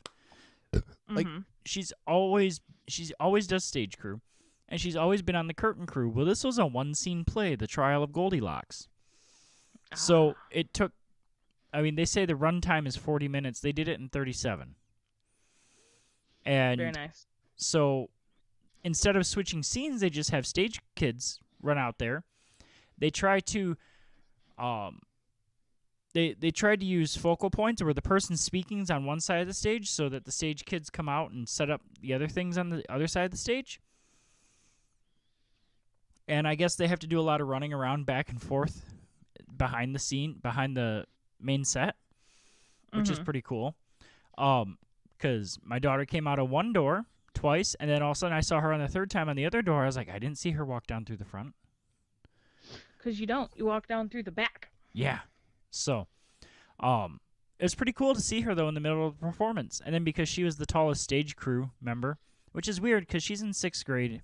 Like, Mhm. she's always does stage crew, and she's always been on the curtain crew. Well, this was a one-scene play, The Trial of Goldilocks. So it took, I mean, they say the runtime is 40 minutes. They did it in 37. And Very nice. so instead of switching scenes, they just have stage kids run out there. They try to they tried to use focal points where the person speaking's on one side of the stage so that the stage kids come out and set up the other things on the other side of the stage. And I guess they have to do a lot of running around back and forth behind the main set, which is pretty cool. Because my daughter came out of one door twice, and then all of a sudden I saw her on the third time on the other door. I was like, I didn't see her walk down through the front. Because you don't. You walk down through the back. Yeah. So, it was pretty cool to see her, though, in the middle of the performance. And then because she was the tallest stage crew member, which is weird because she's in 6th grade.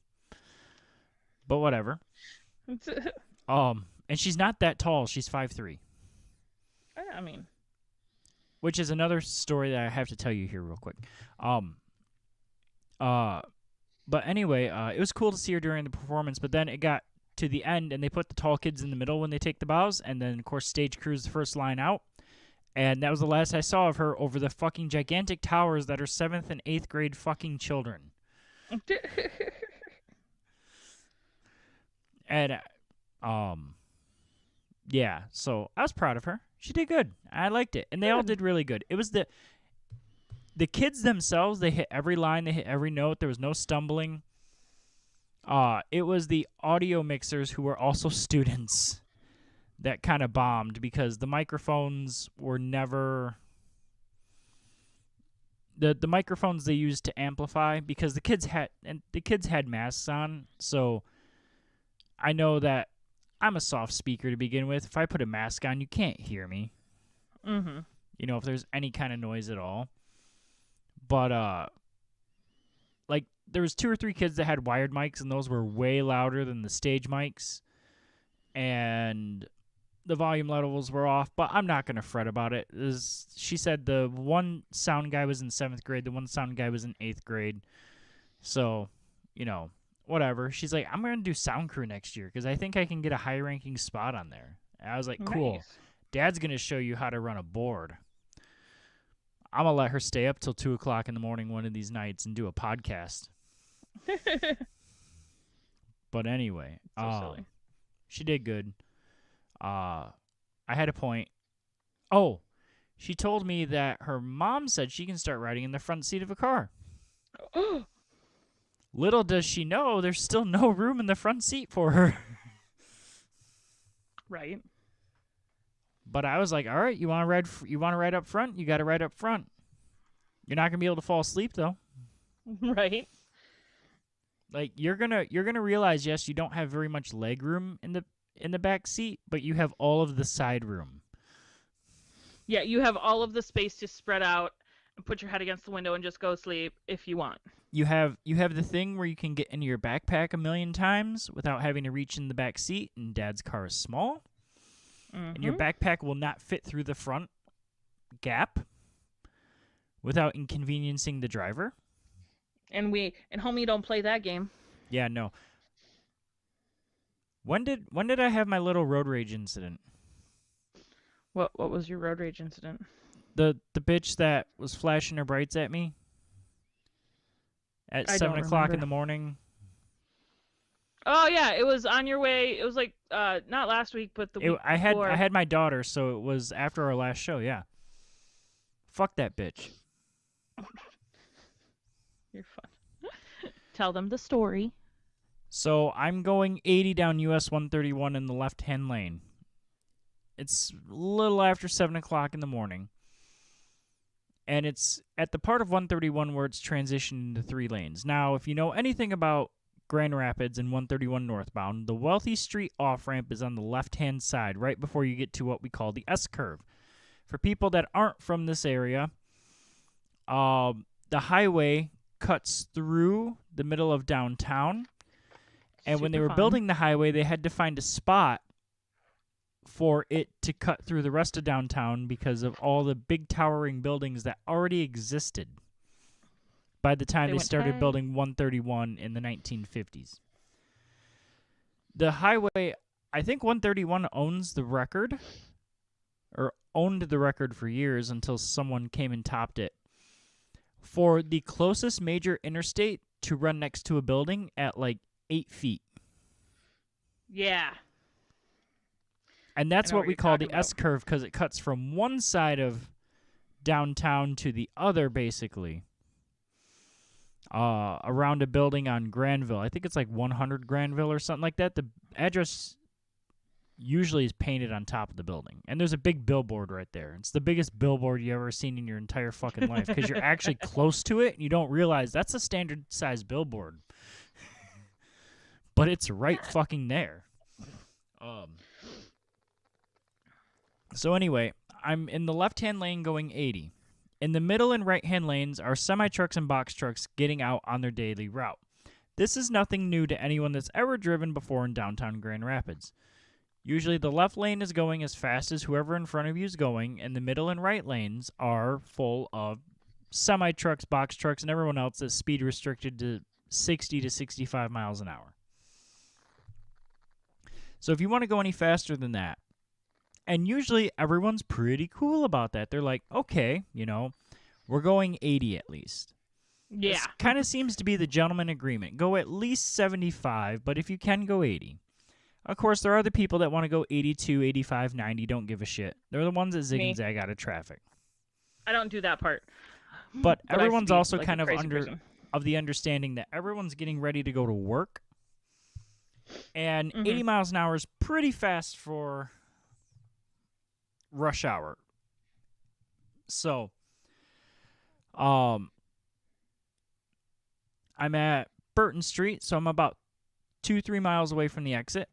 But whatever. And she's not that tall. She's 5'3". I mean, Which is another story that I have to tell you here real quick. But anyway, it was cool to see her during the performance, but then it got to the end, and they put the tall kids in the middle when they take the bows, and then, of course, stage crew's the first line out. And that was the last I saw of her over the fucking gigantic towers that are 7th and 8th grade fucking children. And, yeah, so I was proud of her. She did good. I liked it. And they all did really good. It was the kids themselves, they hit every line, they hit every note. There was no stumbling. It was the audio mixers who were also students that kind of bombed because the microphones were never the microphones they used to amplify, because the kids had masks on, so I know that I'm a soft speaker to begin with. If I put a mask on, you can't hear me. Mm-hmm. You know, if there's any kind of noise at all. But like there was 2 or 3 kids that had wired mics, and those were way louder than the stage mics, and the volume levels were off, but I'm not going to fret about it. She said the one sound guy was in 7th grade, the one sound guy was in 8th grade. So, you know, whatever. She's like, I'm going to do sound crew next year because I think I can get a high-ranking spot on there. And I was like, cool. Nice. Dad's going to show you how to run a board. I'm going to let her stay up till 2 o'clock in the morning one of these nights and do a podcast. But anyway, So silly. she did good. I had a point. Oh, she told me that her mom said she can start riding in the front seat of a car. Little does she know, there's still no room in the front seat for her. Right. But I was like, all right, you want to ride up front? You got to ride up front. You're not gonna be able to fall asleep though. Right. Like you're gonna realize, yes, you don't have very much leg room in the back seat, but you have all of the side room. Yeah, you have all of the space to spread out and put your head against the window and just go sleep if you want. You have the thing where you can get into your backpack a million times without having to reach in the back seat, and Dad's car is small. Mm-hmm. And your backpack will not fit through the front gap without inconveniencing the driver. And homie don't play that game. Yeah, no. When did I have my little road rage incident? What was your road rage incident? The bitch that was flashing her brights at me at I 7 don't o'clock in remember. the morning. Oh yeah, it was on your way. It was like not last week, but the week I before. had my daughter, so it was after our last show. Yeah. Fuck that bitch. You're fun. Tell them the story. So I'm going 80 down US 131 in the left-hand lane. It's a little after 7 o'clock in the morning. And it's at the part of 131 where it's transitioned into 3 lanes. Now, if you know anything about Grand Rapids and 131 northbound, the Wealthy Street off-ramp is on the left-hand side, right before you get to what we call the S-curve. For people that aren't from this area, the highway cuts through the middle of downtown. And when they Super were fun. building the highway, they had to find a spot for it to cut through the rest of downtown because of all the big towering buildings that already existed by the time They they went, started "Hey." building 131 in the 1950s. The highway, I think 131 owns the record, or owned the record for years until someone came and topped it, for the closest major interstate to run next to a building at like 8 feet. Yeah. And that's I know what what we you're call the talking about. S-curve because it cuts from one side of downtown to the other, basically, around a building on Granville. I think it's like 100 Granville or something like that. The address usually is painted on top of the building. And there's a big billboard right there. It's the biggest billboard you've ever seen in your entire fucking life because you're actually close to it and you don't realize that's a standard size billboard. But it's right fucking there. So anyway, I'm in the left-hand lane going 80. In the middle and right-hand lanes are semi-trucks and box trucks getting out on their daily route. This is nothing new to anyone that's ever driven before in downtown Grand Rapids. Usually the left lane is going as fast as whoever in front of you is going, and the middle and right lanes are full of semi-trucks, box trucks, and everyone else that's speed restricted to 60 to 65 miles an hour. So if you want to go any faster than that, And usually everyone's pretty cool about that. They're like, okay, we're going 80 at least. Yeah. This kind of seems to be the gentleman agreement. Go at least 75, but if you can, go 80. Of course, there are the people that want to go 82, 85, 90, don't give a shit. They're the ones that zig and zag out of traffic. I don't do that part. But I everyone's speed also like kind a of crazy person. of the understanding that everyone's getting ready to go to work. And Mhm. 80 miles an hour is pretty fast for rush hour. So, I'm at Burton Street, so I'm about 2-3 miles away from the exit.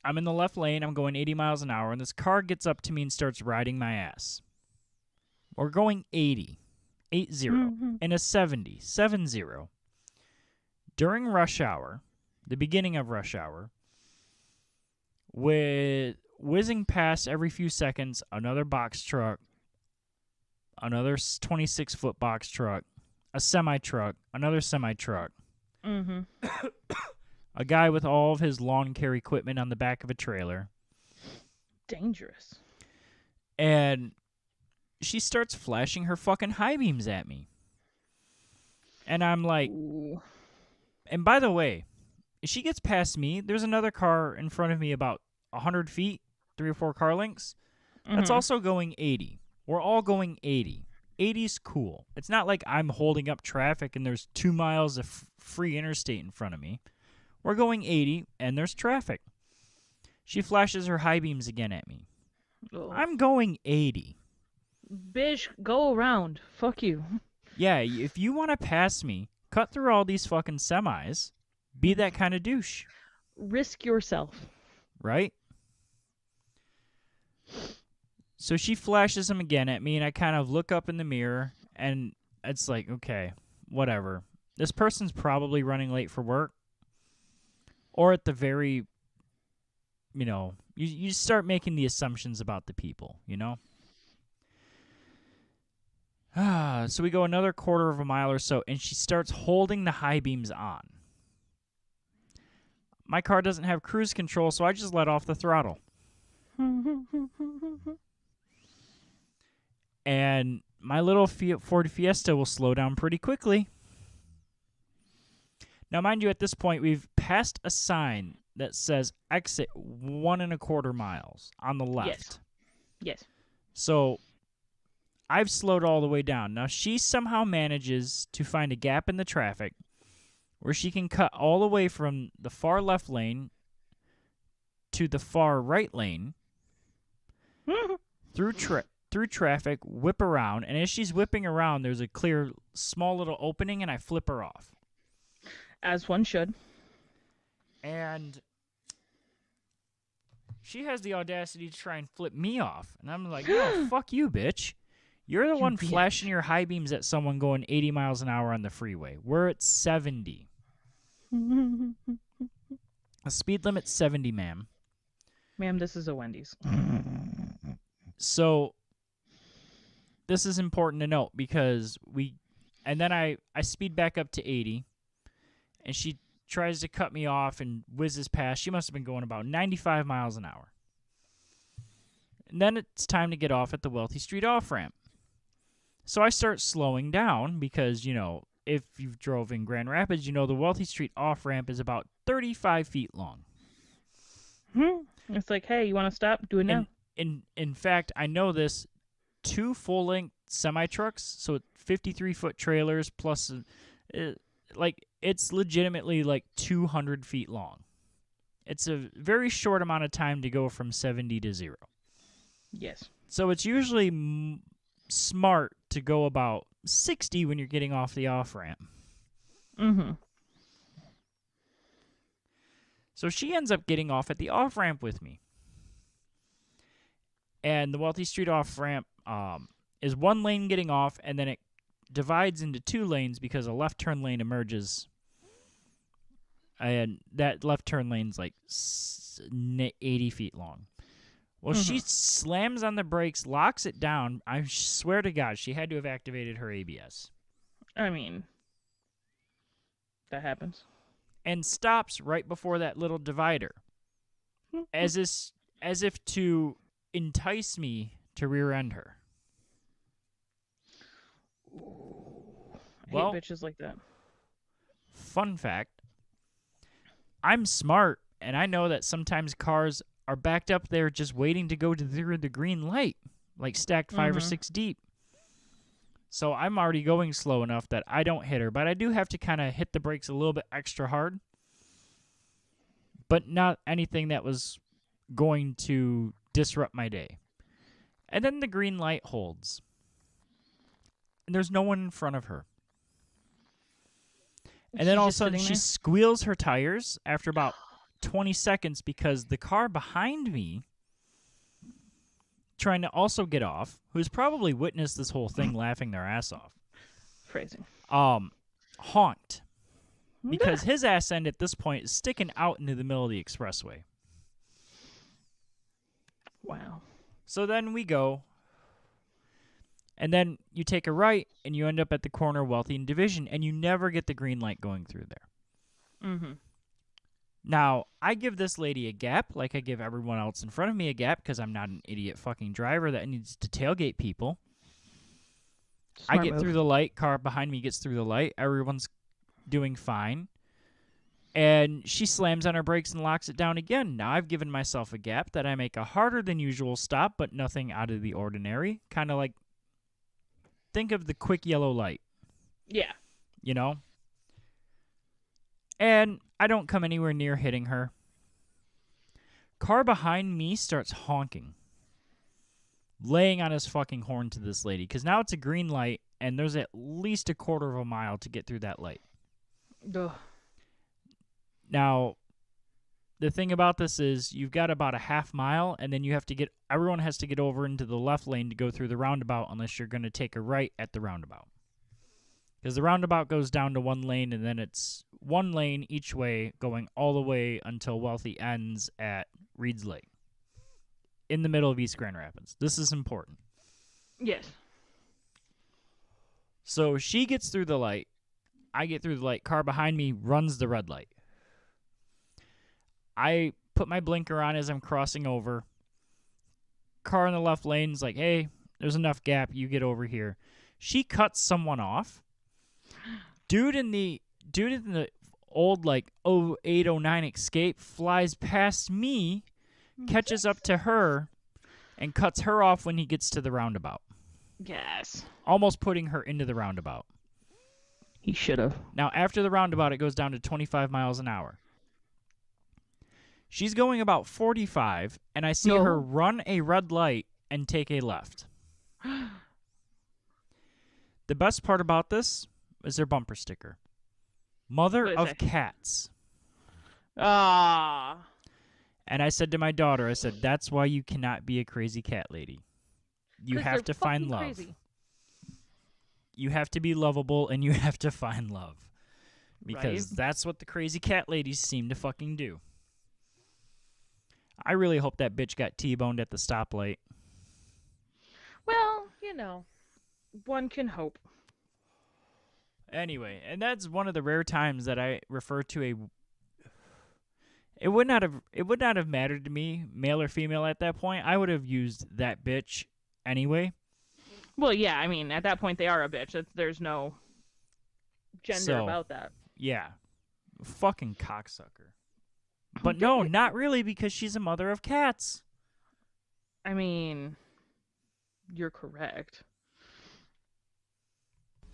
I'm in the left lane. I'm going 80 miles an hour, and this car gets up to me and starts riding my ass. We're going 80, 80, and a 70, 70. During rush hour, the beginning of rush hour, with whizzing past every few seconds, another box truck, another 26-foot box truck, a semi-truck, another semi-truck, Mm-hmm. a guy with all of his lawn care equipment on the back of a trailer. Dangerous. And she starts flashing her fucking high beams at me. And I'm like, Ooh. and by the way, if she gets past me, there's another car in front of me about 100 feet, 3 or 4 car lengths. That's Mhm. also going 80. We're all going 80. 80's cool. It's not like I'm holding up traffic and there's 2 miles of free interstate in front of me. We're going 80 and there's traffic. She flashes her high beams again at me. Oh. I'm going 80. Bitch, go around. Fuck you. Yeah, if you want to pass me, cut through all these fucking semis. Be that kind of douche, Risk yourself. right? So she flashes them again at me, and I kind of look up in the mirror, and it's like, okay, whatever. This person's probably running late for work. Or at the very, you start making the assumptions about the people, So we go another quarter of a mile or so, and she starts holding the high beams on. My car doesn't have cruise control, so I just let off the throttle. And my little Ford Fiesta will slow down pretty quickly. Now, mind you, at this point, we've passed a sign that says exit 1.25 miles on the left. Yes. So I've slowed all the way down. Now, she somehow manages to find a gap in the traffic where she can cut all the way from the far left lane to the far right lane through traffic, whip around, and as she's whipping around, there's a clear, small little opening, and I flip her off. As one should. And she has the audacity to try and flip me off. And I'm like, no, fuck you, bitch. You're the one bitch. flashing your high beams at someone going 80 miles an hour on the freeway. We're at 70. The speed limit's 70, ma'am. Ma'am, this is a Wendy's. So this is important to note because and then I speed back up to 80, and she tries to cut me off and whizzes past. She must have been going about 95 miles an hour. And then it's time to get off at the Wealthy Street off-ramp. So I start slowing down because, if you've drove in Grand Rapids, the Wealthy Street off-ramp is about 35 feet long. It's like, hey, you want to stop? Do it now. In fact, I know this. 2 full-length semi-trucks, so 53-foot trailers plus, it's legitimately like 200 feet long. It's a very short amount of time to go from 70 to 0. Yes. So it's usually smart to go about 60 when you're getting off the off-ramp. Mm-hmm. So she ends up getting off at the off-ramp with me. And the Wealthy Street off-ramp is one lane getting off, and then it divides into 2 lanes because a left turn lane emerges. And that left turn lane's like 80 feet long. Well, she slams on the brakes, locks it down. I swear to God, she had to have activated her ABS. I mean, that happens. And stops right before that little divider. As if to entice me to rear end her. I Well- hate bitches like that. Fun fact, I'm smart, and I know that sometimes cars are backed up there just waiting to go to the green light, like stacked 5 or 6 deep. So I'm already going slow enough that I don't hit her, but I do have to kind of hit the brakes a little bit extra hard, but not anything that was going to disrupt my day. And then the green light holds, and there's no one in front of her. And then She's all of a just sudden, sitting she there? squeals her tires after about 20 seconds because the car behind me, trying to also get off, who's probably witnessed this whole thing laughing their ass off, Phrasing. honked. Because his ass end at this point is sticking out into the middle of the expressway. Wow. So then we go, and then you take a right, and you end up at the corner of Wealthy and Division, and you never get the green light going through there. Mm-hmm. Now, I give this lady a gap like I give everyone else in front of me a gap because I'm not an idiot fucking driver that needs to tailgate people. I get through the light, car behind me gets through the light, everyone's doing fine. And she slams on her brakes and locks it down again. Now, I've given myself a gap that I make a harder than usual stop, but nothing out of the ordinary. Kind of like, think of the quick yellow light, Yeah. you know? And I don't come anywhere near hitting her. Car behind me starts honking, laying on his fucking horn to this lady, because now it's a green light, and there's at least a quarter of a mile to get through that light. Ugh. Now, the thing about this is you've got about a half mile, and then everyone has to get over into the left lane to go through the roundabout unless you're going to take a right at the roundabout. Because the roundabout goes down to one lane, and then it's one lane each way going all the way until Wealthy ends at Reed's Lake in the middle of East Grand Rapids. This is important. Yes. So she gets through the light. I get through the light. Car behind me runs the red light. I put my blinker on as I'm crossing over. Car in the left lane's like, hey, there's enough gap. You get over here. She cuts someone off. Dude in the old like 0809 Escape flies past me, catches up to her, and cuts her off when he gets to the roundabout, Yes. almost putting her into the roundabout. He should have. Now, after the roundabout, it goes down to 25 miles an hour. She's going about 45, and I see No. her run a red light and take a left. The best part about this is their bumper sticker. Mother What is of it? cats. Ah. And I said to my daughter, I said, that's why you cannot be a crazy cat lady. You 'Cause have they're to find fucking love. crazy. You have to be lovable, and you have to find love. Because Right. that's what the crazy cat ladies seem to fucking do. I really hope that bitch got T-boned at the stoplight. Well, one can hope. Anyway, and that's one of the rare times that I refer to a. It would not have mattered to me, male or female, at that point. I would have used that bitch anyway. Well, yeah, I mean, at that point, they are a bitch. There's no gender So- about that. Yeah, fucking cocksucker. But no, not really, because she's a mother of cats. I mean, you're correct.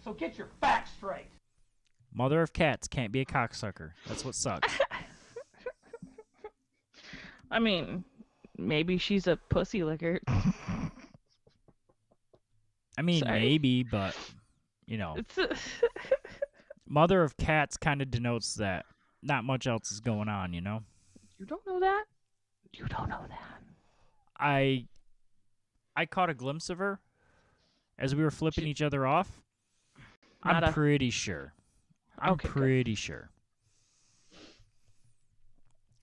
So get your facts straight. Mother of cats can't be a cocksucker. That's what sucks. I mean, maybe she's a pussy licker. I mean, Sorry. maybe, but mother of cats kind of denotes that not much else is going on. You don't know that? You don't know that. I caught a glimpse of her as we were flipping each other off. Not I'm a- pretty sure. I'm Okay, good. pretty sure.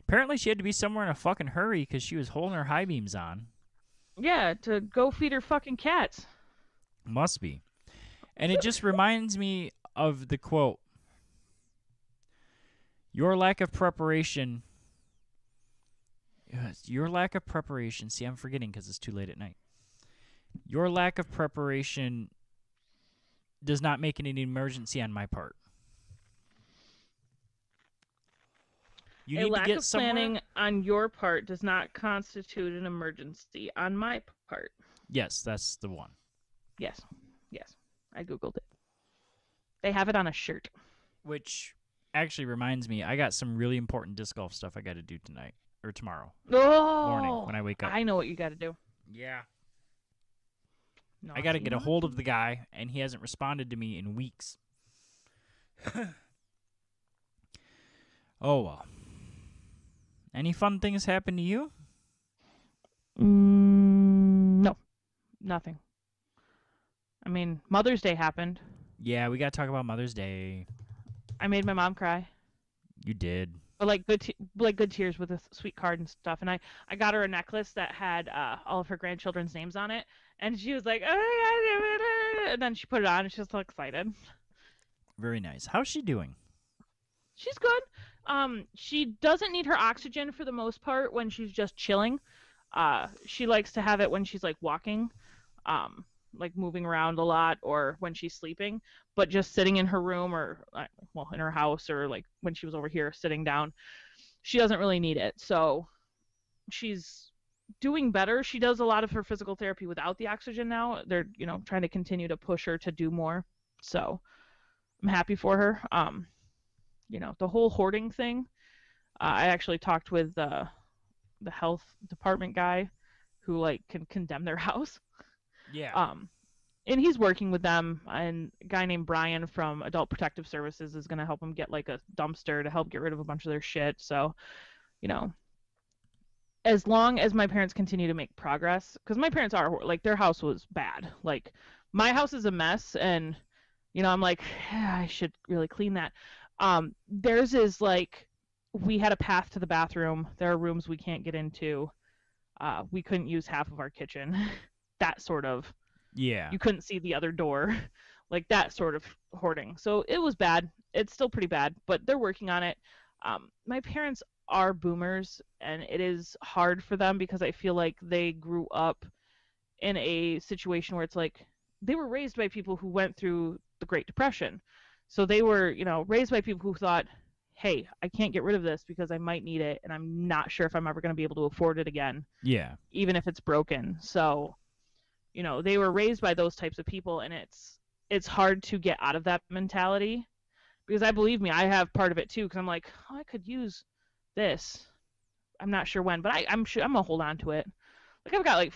Apparently, she had to be somewhere in a fucking hurry because she was holding her high beams on. Yeah, to go feed her fucking cats. Must be. And it just reminds me of the quote, your lack of preparation Yes, your lack of preparation. See, I'm forgetting because it's too late at night. Your lack of preparation does not make it an emergency on my part. You A need to lack get of somewhere. planning on your part does not constitute an emergency on my part. Yes, that's the one. Yes. I googled it. They have it on a shirt. Which actually reminds me, I got some really important disc golf stuff I got to do tonight or tomorrow Oh, morning when I wake up. I know what you got to do. Yeah. I got to get a hold of the guy, and he hasn't responded to me in weeks. Oh, well. Any fun things happen to you? No, nothing. I mean, Mother's Day happened. Yeah, we got to talk about Mother's Day. I made my mom cry. You did. But good tears with a sweet card and stuff. And I got her a necklace that had all of her grandchildren's names on it. And she was like, oh, and then she put it on and she was so excited. Very nice. How's she doing? She's good. She doesn't need her oxygen for the most part when she's just chilling. She likes to have it when she's like walking, like moving around a lot, or when she's sleeping. But just sitting in her room or in her house, or like when she was over here sitting down, she doesn't really need it. So she's doing better. She does a lot of her physical therapy without the oxygen now. They're trying to continue to push her to do more. So I'm happy for her. The whole hoarding thing, I actually talked with the health department guy who like can condemn their house. Yeah. And he's working with them, and a guy named Brian from Adult Protective Services is going to help them get like a dumpster to help get rid of a bunch of their shit. So, as long as my parents continue to make progress, because my parents are like, their house was bad. Like, my house is a mess, and I'm like, I should really clean that. Theirs is like, we had a path to the bathroom. There are rooms we can't get into. We couldn't use half of our kitchen. That sort of. Yeah. You couldn't see the other door. Like that sort of hoarding. So it was bad. It's still pretty bad, but they're working on it. My parents are boomers, and it is hard for them because I feel like they grew up in a situation where it's like they were raised by people who went through the Great Depression. So they were, raised by people who thought, hey, I can't get rid of this because I might need it, and I'm not sure if I'm ever going to be able to afford it again. Yeah. Even if it's broken. So, they were raised by those types of people, and it's hard to get out of that mentality, because believe me, I have part of it too, because I'm like, oh, I could use this. I'm not sure when, but I'm sure I'm gonna hold on to it. Like, I've got like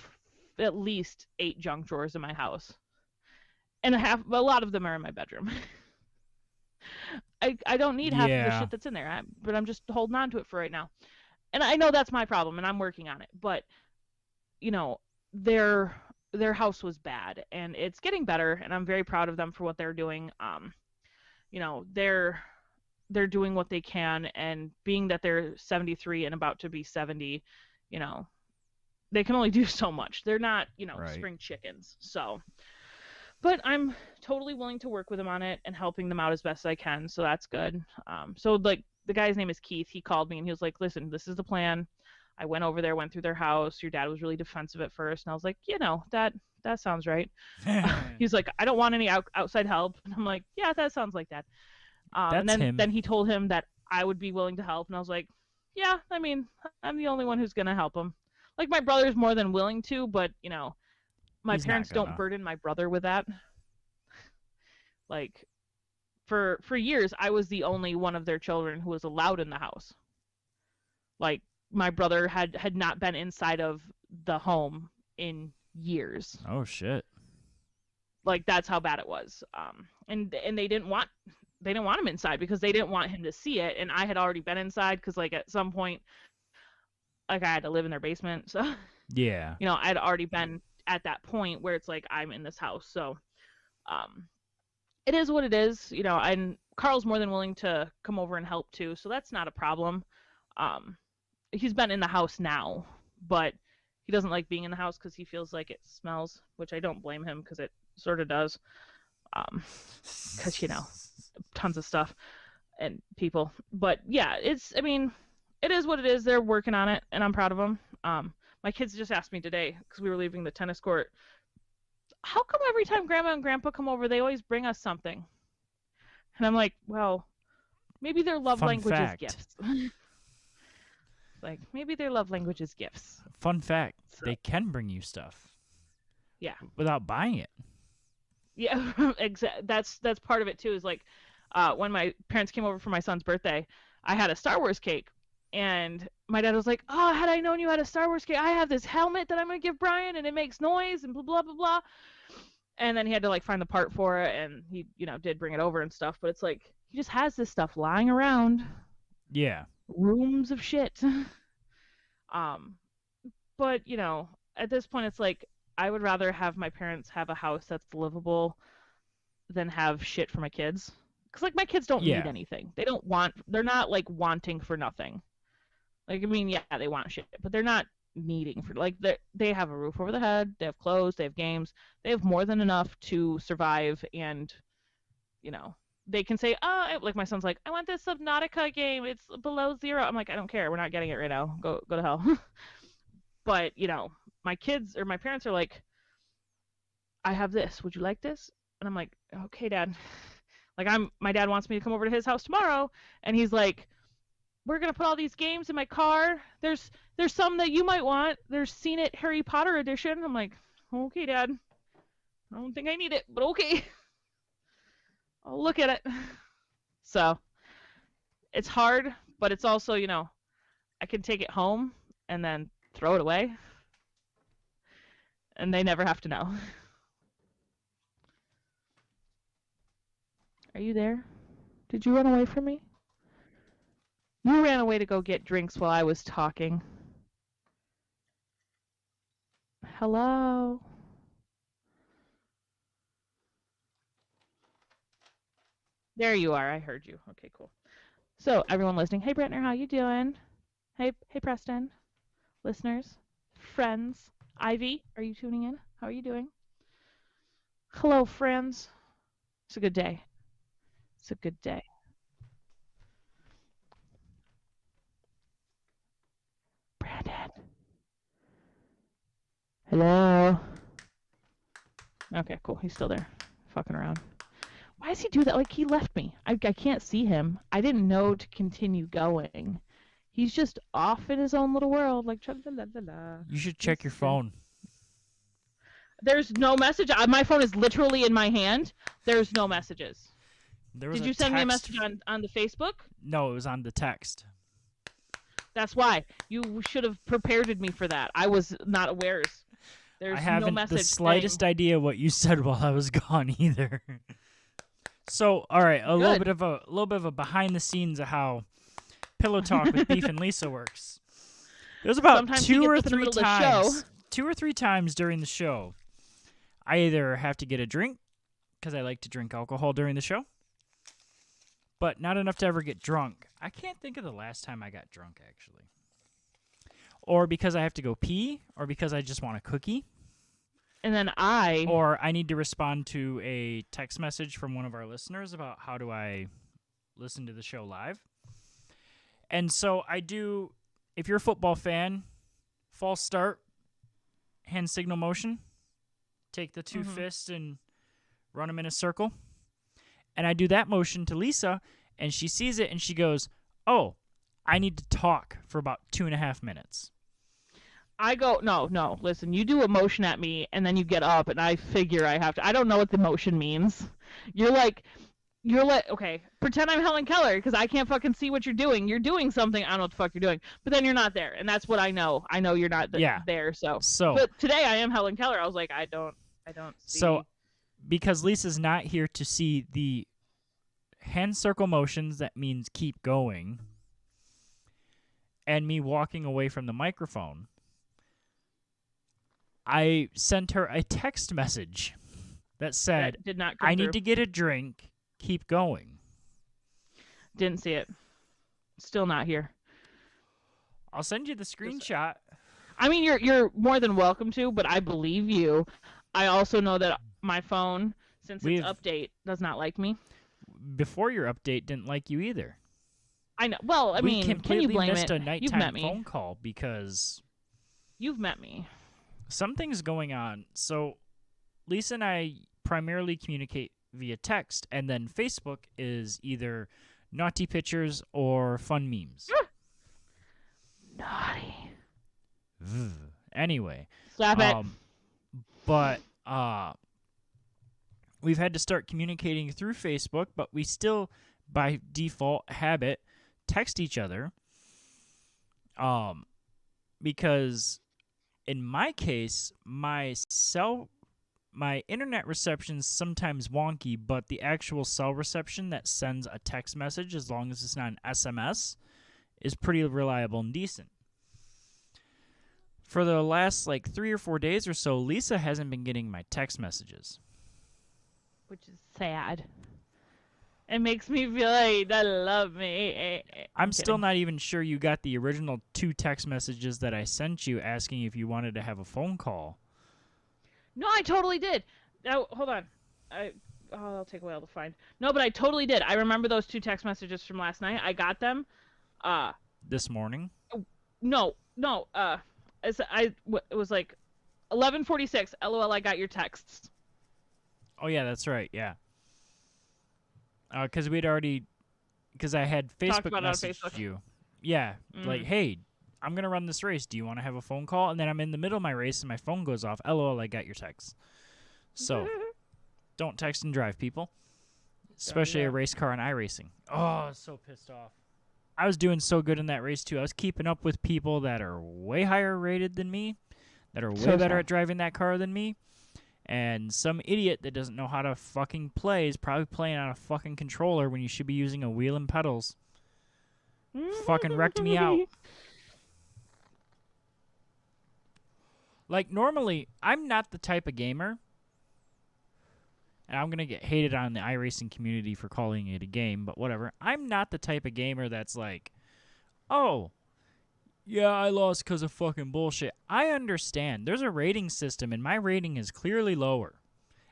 at least 8 junk drawers in my house, and a lot of them are in my bedroom. I don't need half of the shit that's in there, but I'm just holding on to it for right now. And I know that's my problem, and I'm working on it. But their house was bad, and it's getting better, and I'm very proud of them for what they're doing. They're doing what they can, and being that they're 73 and about to be 70, they can only do so much. They're not, Right. spring chickens. So, but I'm totally willing to work with them on it and helping them out as best I can. So that's good. So like the guy's name is Keith. He called me and he was like, listen, this is the plan. I went over there, went through their house. Your dad was really defensive at first. And I was like, that sounds right. He's like, I don't want any outside help. And I'm like, yeah, that sounds like that. And That's him. then he told him that I would be willing to help. And I was like, yeah, I mean, I'm the only one who's going to help him. Like, my brother's more than willing to, but, my He's not parents don't gonna. burden my brother with that. Like, for years, I was the only one of their children who was allowed in the house. Like, my brother had not been inside of the home in years. Oh shit. Like, that's how bad it was. And they didn't want him inside because they didn't want him to see it. And I had already been inside because, like, at some point, like, I had to live in their basement. So, Yeah. I had already been at that point where it's like, I'm in this house. So, it is what it is, and Carl's more than willing to come over and help too. So that's not a problem. He's been in the house now, but he doesn't like being in the house because he feels like it smells, which I don't blame him because it sort of does. Because, tons of stuff and people. But yeah, it is what it is. They're working on it, and I'm proud of them. My kids just asked me today because we were leaving the tennis court. How come every time Grandma and Grandpa come over, they always bring us something? And I'm like, well, maybe their love Fun language fact. is gifts. Like, maybe their love language is gifts. Fun fact, So- they can bring you stuff Yeah. without buying it. Yeah, that's part of it too. Is like, when my parents came over for my son's birthday, I had a Star Wars cake, and my dad was like, "Oh, had I known you had a Star Wars cake, I have this helmet that I'm gonna give Brian, and it makes noise and blah blah blah blah." And then he had to like find the part for it, and he, did bring it over and stuff. But it's like he just has this stuff lying around, Yeah. rooms of shit. But at this point, it's like I would rather have my parents have a house that's livable than have shit for my kids. Because like my kids don't Yeah. need anything. They're not like wanting for nothing. Like, I mean, yeah, they want shit, but they're not needing for, like, they have a roof over their head, they have clothes, they have games, they have more than enough to survive, and they can say, like my son's like, I want this Subnautica game, it's below zero. I'm like, I don't care, we're not getting it right now, go to hell. But my kids or my parents are like, I have this, would you like this? And I'm like, okay, Dad. Like, my dad wants me to come over to his house tomorrow, and he's like, we're gonna put all these games in my car. There's some that you might want. There's Seen It Harry Potter edition. I'm like, okay, Dad. I don't think I need it, but okay. I'll look at it. So it's hard, but it's also, I can take it home and then throw it away, and they never have to know. Are you there? Did you run away from me? You ran away to go get drinks while I was talking. Hello? There you are. I heard you. Okay, cool. So, everyone listening, hey Brentner, how you doing? Hey Preston, listeners, friends, Ivy, are you tuning in? How are you doing? Hello, friends. It's a good day. It's a good day. Brandon. Hello. Okay, cool. He's still there, fucking around. Why does he do that? Like, he left me. I can't see him. I didn't know to continue going. He's just off in his own little world, like, la. You should check your phone. There's no message. My phone is literally in my hand. There's no messages. There was Did you send me a text- message on the Facebook? No, it was on the text. That's why. You should have prepared me for that. I was not aware. There's I haven't no message the slightest saying- idea what you said while I was gone either. So, all right, a little bit of a behind the scenes of how Pillow Talk with Beef and Lisa works. There's about Sometimes he two gets or up in the three middle of the show. times. 2 or 3 times during the show, I either have to get a drink because I like to drink alcohol during the show, but not enough to ever get drunk. I can't think of the last time I got drunk, actually. Or because I have to go pee, or because I just want a cookie, And then or I need to respond to a text message from one of our listeners about how do I listen to the show live. And so I do, if you're a football fan, false start, hand signal motion, take the 2 fists and run them in a circle. And I do that motion to Lisa, and she sees it, and she goes, oh, I need to talk for about 2.5 minutes. I go, no, listen, you do a motion at me, and then you get up, and I figure I have to. I don't know what the motion means. You're like, okay, pretend I'm Helen Keller, because I can't fucking see what you're doing. You're doing something, I don't know what the fuck you're doing. But then you're not there, and that's what I know. I know you're not there, so. But today I am Helen Keller. I was like, I don't see. So, because Lisa's not here to see the hand circle motions, that means keep going, and me walking away from the microphone, I sent her a text message that said, that did not come I through. need to get a drink, keep going. Didn't see it. Still not here. I'll send you the screenshot. I mean, you're more than welcome to, but I believe you. I also know that my phone, since its update, does not like me. Before your update, didn't like you either. I know. Well, I we mean, can you completely blame missed it? a You've nighttime met me. phone call because You've met me. something's going on. So Lisa and I primarily communicate via text, and then Facebook is either naughty pictures or fun memes. Naughty. Anyway, Stop it. but we've had to start communicating through Facebook, but we still, by default habit, text each other. Because in my case, my internet reception's sometimes wonky, but the actual cell reception that sends a text message, as long as it's not an SMS, is pretty reliable and decent. For the last 3 or 4 days or so, Lisa hasn't been getting my text messages. Which is sad. It makes me feel like he doesn't love me. I'm still not even sure you got the original 2 text messages that I sent you asking if you wanted to have a phone call. No, I totally did. Now, hold on. I'll take a while to find. No, but I totally did. I remember those 2 text messages from last night. I got them. This morning? No. It was like 11:46. LOL, I got your texts. Oh, yeah, that's right, yeah. Because I had Facebook about it on messaged Facebook. you. Yeah, like, hey, I'm going to run this race. Do you want to have a phone call? And then I'm in the middle of my race and my phone goes off. LOL, I got your text. So, don't text and drive, people. Especially a race car and iRacing. Oh, I was so pissed off. I was doing so good in that race, too. I was keeping up with people that are way higher rated than me, that are way better at driving that car than me. And some idiot that doesn't know how to fucking play is probably playing on a fucking controller when you should be using a wheel and pedals. Fucking wrecked me out. Like, normally, I'm not the type of gamer, and I'm going to get hated on the iRacing community for calling it a game, but whatever. I'm not the type of gamer that's like, oh, yeah, I lost because of fucking bullshit. I understand. There's a rating system, and my rating is clearly lower.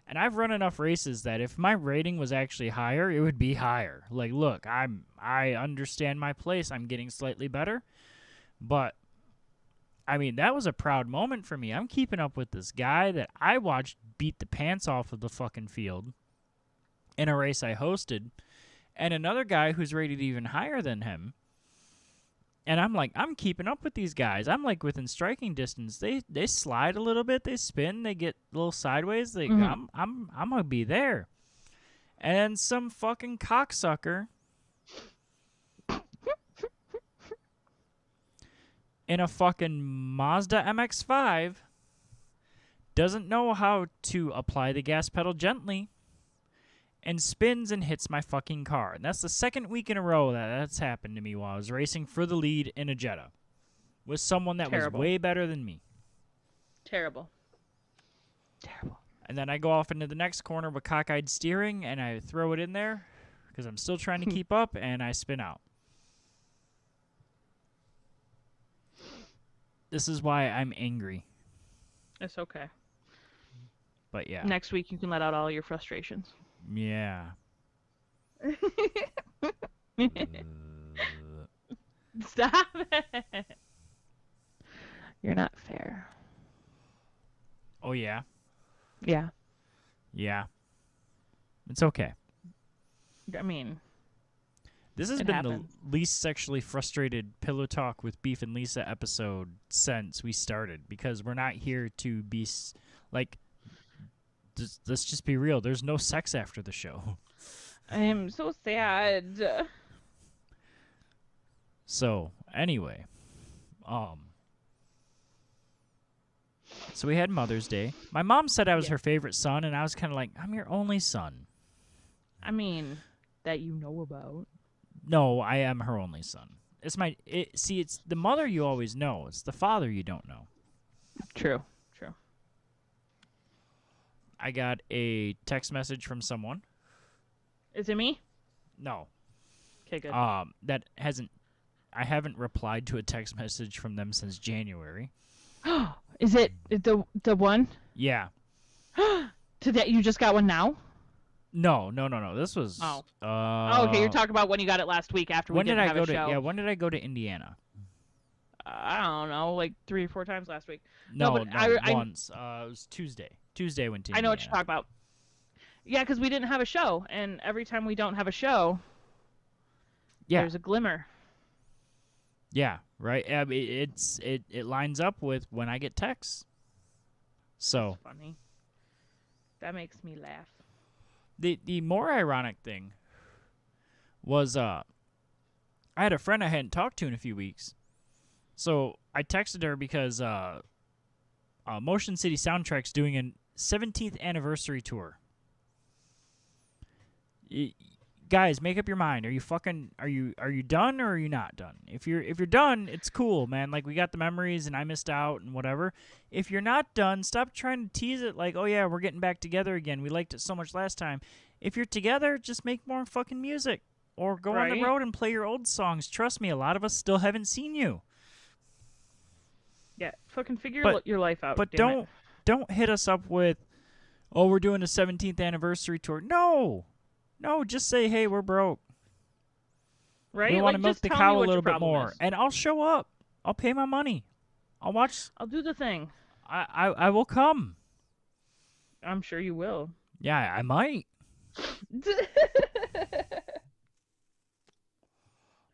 And I've run enough races that if my rating was actually higher, it would be higher. Like, look, I understand my place. I'm getting slightly better. But, I mean, that was a proud moment for me. I'm keeping up with this guy that I watched beat the pants off of the fucking field in a race I hosted, and another guy who's rated even higher than him. And I'm like, I'm keeping up with these guys. I'm like within striking distance. They slide a little bit, they spin, they get a little sideways. Like I'm gonna be there. And some fucking cocksucker in a fucking Mazda MX-5 doesn't know how to apply the gas pedal gently and spins and hits my fucking car. And that's the second week in a row that's happened to me while I was racing for the lead in a Jetta with someone that was way better than me. Terrible. And then I go off into the next corner with cockeyed steering, and I throw it in there because I'm still trying to keep up, and I spin out. This is why I'm angry. It's okay. But yeah. Next week you can let out all your frustrations. Yeah. Stop it. You're not fair. Oh, yeah? Yeah. Yeah. It's okay. I mean, This has it been happens. the least sexually frustrated Pillow Talk with Beef and Lisa episode since we started, because we're not here to be let's just be real. There's no sex after the show. I am so sad. So, anyway, so we had Mother's Day. My mom said I was her favorite son, and I was kind of like, I'm your only son. I mean, that you know about. No, I am her only son. It's the mother you always know. It's the father you don't know. True. I got a text message from someone. Is it me? No. Okay, good. I haven't replied to a text message from them since January. Is it the one? Yeah. Today you just got one now? No. This was. Oh. Oh, okay, you're Uh, talking about when you got it last week after we when did didn't I have go a to? show. Yeah, when did I go to Indiana? I don't know, like 3 or 4 times last week. No, but no, I once. It was Tuesday. Tuesday went to I Indiana. know what you're talking about. Yeah, because we didn't have a show, and every time we don't have a show, Yeah. there's a glimmer. Yeah, right. I mean, it lines up with when I get texts. So That's funny. That makes me laugh. the more ironic thing was I had a friend I hadn't talked to in a few weeks. So I texted her because Motion City Soundtrack's doing a 17th anniversary tour. Guys, make up your mind. Are you done or are you not done? If you're done, it's cool, man. Like, we got the memories and I missed out and whatever. If you're not done, stop trying to tease it like, oh yeah, we're getting back together again. We liked it so much last time. If you're together, just make more fucking music or go on the Right. road and play your old songs. Trust me, a lot of us still haven't seen you. Yeah, fucking figure But- your life out. But damn it. don't hit us up with, oh, we're doing a 17th anniversary tour. No, just say, hey, we're broke. Right? We want like, to milk just the tell cow me a what your little bit problem more, is. and I'll show up. I'll pay my money. I'll watch. I'll do the thing. I will come. I'm sure you will. Yeah, I might.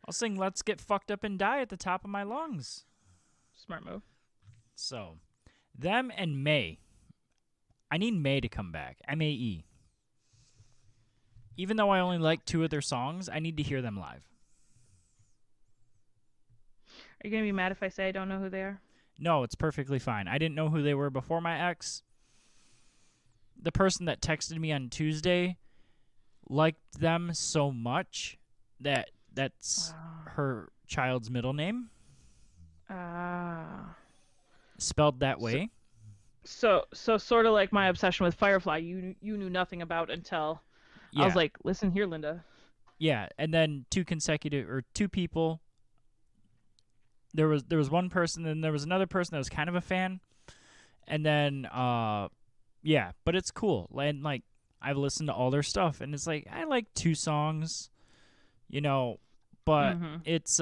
I'll sing "Let's Get Fucked Up and Die" at the top of my lungs. Smart move. So, them and May. I need May to come back. MAE. Even though I only like 2 of their songs, I need to hear them live. Are you gonna be mad if I say I don't know who they are? No, it's perfectly fine. I didn't know who they were before my ex. The person that texted me on Tuesday liked them so much that that's her child's middle name, Ah. spelled that way. So sort of like my obsession with Firefly, you knew nothing about until Yeah. I was like, listen here, Linda. Yeah, and then 2 people. There was one person, and there was another person that was kind of a fan, and then yeah, but it's cool. And like, I've listened to all their stuff, and it's like I like 2 songs, but Mhm. it's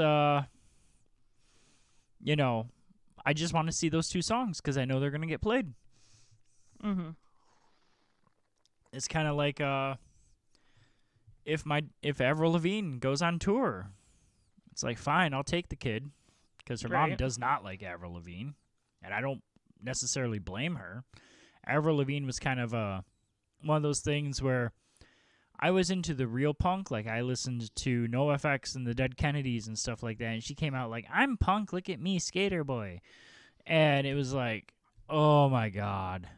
I just want to see those 2 songs because I know they're gonna get played. Mhm. It's kind of like if Avril Lavigne goes on tour, it's like, fine, I'll take the kid because her mom Right. does not like Avril Lavigne, and I don't necessarily blame her. Avril Lavigne was kind of one of those things where I was into the real punk, like I listened to NoFX and the Dead Kennedys and stuff like that, and she came out like, I'm punk, look at me, skater boy. And it was like, oh my God.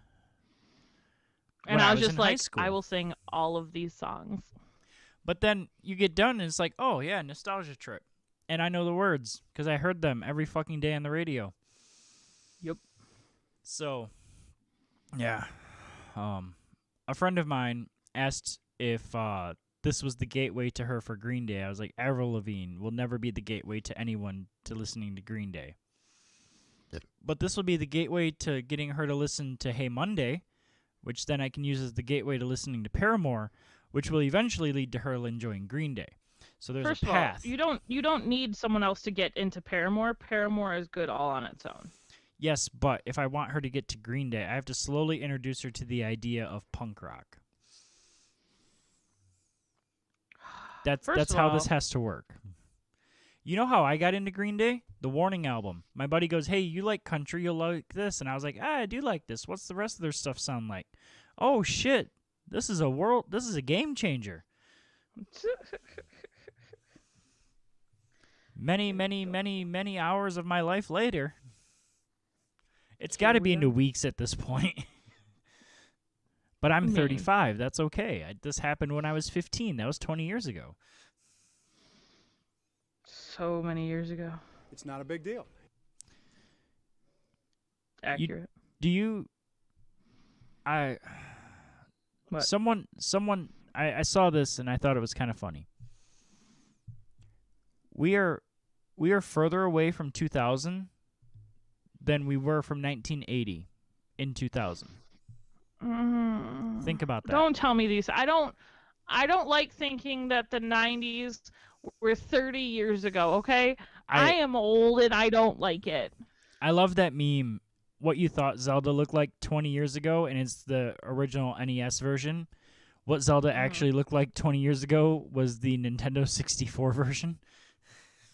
And When I was in just high like, school. I will sing all of these songs. But then you get done and it's like, oh yeah, nostalgia trip. And I know the words because I heard them every fucking day on the radio. Yep. So, yeah. A friend of mine asked if this was the gateway to her for Green Day. I was like, Avril Lavigne will never be the gateway to anyone to listening to Green Day. But this will be the gateway to getting her to listen to Hey Monday, which then I can use as the gateway to listening to Paramore, which will eventually lead to her enjoying Green Day. So there's First a of all, path. you don't need someone else to get into Paramore. Paramore is good all on its own. Yes, but if I want her to get to Green Day, I have to slowly introduce her to the idea of punk rock. That's First of how all- this has to work. You know how I got into Green Day? The Warning album. My buddy goes, "Hey, you like country? You'll like this." And I was like, I do like this. What's the rest of their stuff sound like? Oh shit. This is a game changer. Many hours of my life later. It's got to Here be we into are. weeks at this point. But I'm Man. 35. That's okay. This happened when I was 15. That was 20 years ago. So many years ago. It's not a big deal. Accurate. Do you What? Someone I saw this and I thought it was kind of funny. We are further away from 2000 than we were from 1980 in 2000. Think about that. Don't tell me these. I don't like thinking that the 90s were 30 years ago, okay? I am old and I don't like it. I love that meme. What you thought Zelda looked like 20 years ago, and it's the original NES version. What Zelda actually looked like 20 years ago was the Nintendo 64 version.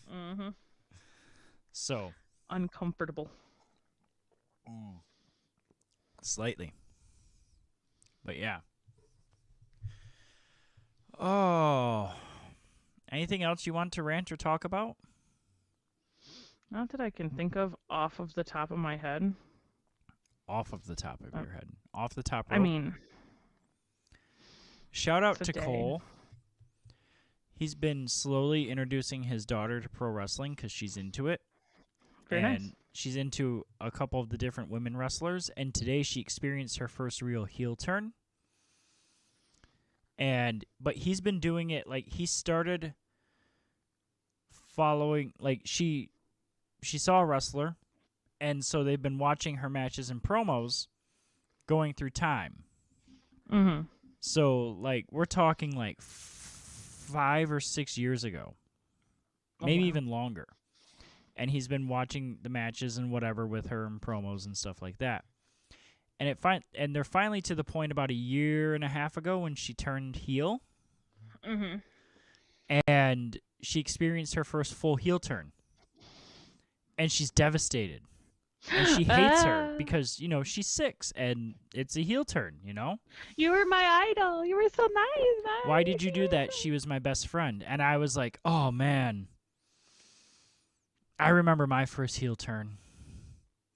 Mhm. So Uncomfortable. slightly. But yeah. Oh. Anything else you want to rant or talk about? Not that I can think of off of the top of my head. Off of the top of your head. Off the top rope. I mean, shout out it's a to day. Cole. He's been slowly introducing his daughter to pro wrestling because she's into it. Very and nice. she's into a couple of the different women wrestlers. And today she experienced her first real heel turn. But he's been doing it, like, he started following, like, she saw a wrestler, and so they've been watching her matches and promos going through time. Mm-hmm. So, like, we're talking, like, 5 or 6 years ago. Maybe wow. even longer. And he's been watching the matches and whatever with her and promos and stuff like that. And they're finally to the point about a year and a half ago when she turned heel. Mm-hmm. And she experienced her first full heel turn. And she's devastated. And she hates her because, you know, she's 6 and it's a heel turn, you know? You were my idol. You were so nice, man. Why did you do that? She was my best friend. And I was like, oh, man. I remember my first heel turn.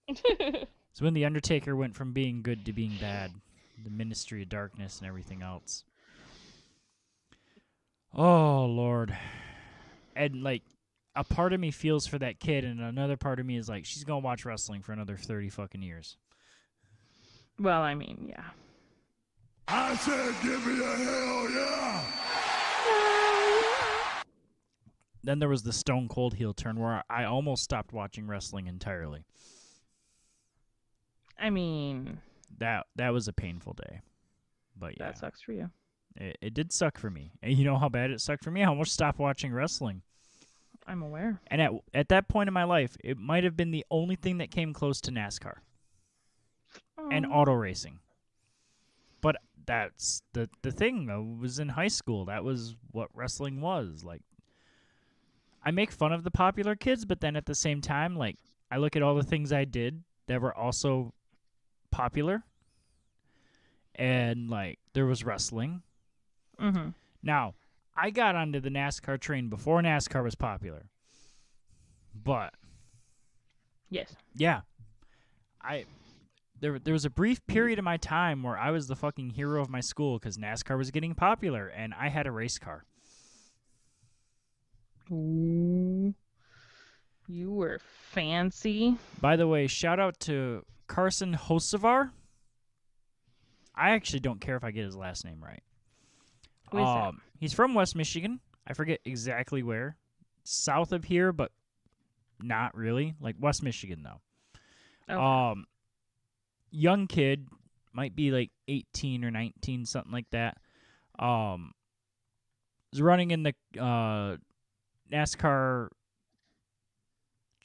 It's when The Undertaker went from being good to being bad. The Ministry of Darkness and everything else. Oh, Lord. And, like, a part of me feels for that kid, and another part of me is like, she's going to watch wrestling for another 30 fucking years. Well, I mean, yeah. I said, give me a hell yeah! Then there was the Stone Cold heel turn where I almost stopped watching wrestling entirely. I mean, That was a painful day. But yeah, that sucks for you. it did suck for me. And you know how bad it sucked for me? I almost stopped watching wrestling. I'm aware. And at that point in my life, it might have been the only thing that came close to NASCAR and auto racing. But that's the thing. I was in high school. That was what wrestling was. Like, I make fun of the popular kids, but then at the same time, like, I look at all the things I did that were also popular. And, like, there was wrestling. Mm-hmm. Now, I got onto the NASCAR train before NASCAR was popular. But, Yes. yeah. There was a brief period of my time where I was the fucking hero of my school because NASCAR was getting popular, and I had a race car. Ooh. You were fancy. By the way, shout out to Carson Hocevar. I actually don't care if I get his last name right. Who is that? He's from West Michigan. I forget exactly where. South of here, but not really. Like West Michigan, though. Okay. Young kid, might be like 18 or 19, something like that. Was running in the NASCAR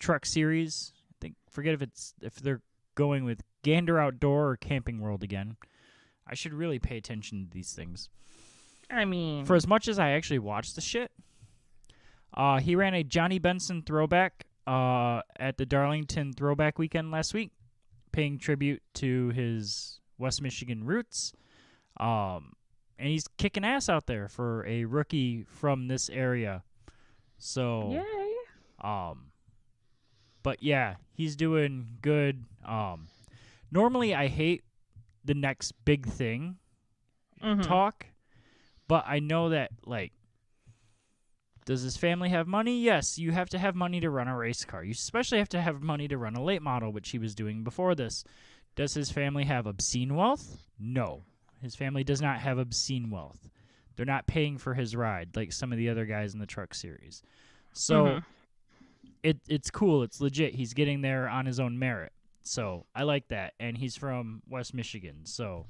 Truck Series. Forget if they're going with Gander Outdoor or Camping World again. I should really pay attention to these things. I mean, For as much as I actually watch the shit, he ran a Johnny Benson throwback at the Darlington Throwback Weekend last week, paying tribute to his West Michigan roots. And he's kicking ass out there for a rookie from this area. So, yay. but yeah, he's doing good. Normally I hate the next big thing talk, but I know that, like, does his family have money? Yes, you have to have money to run a race car. You especially have to have money to run a late model, which he was doing before this. Does his family have obscene wealth? No. His family does not have obscene wealth. They're not paying for his ride like some of the other guys in the Truck Series. So it's cool. It's legit. He's getting there on his own merit. So I like that. And he's from West Michigan. So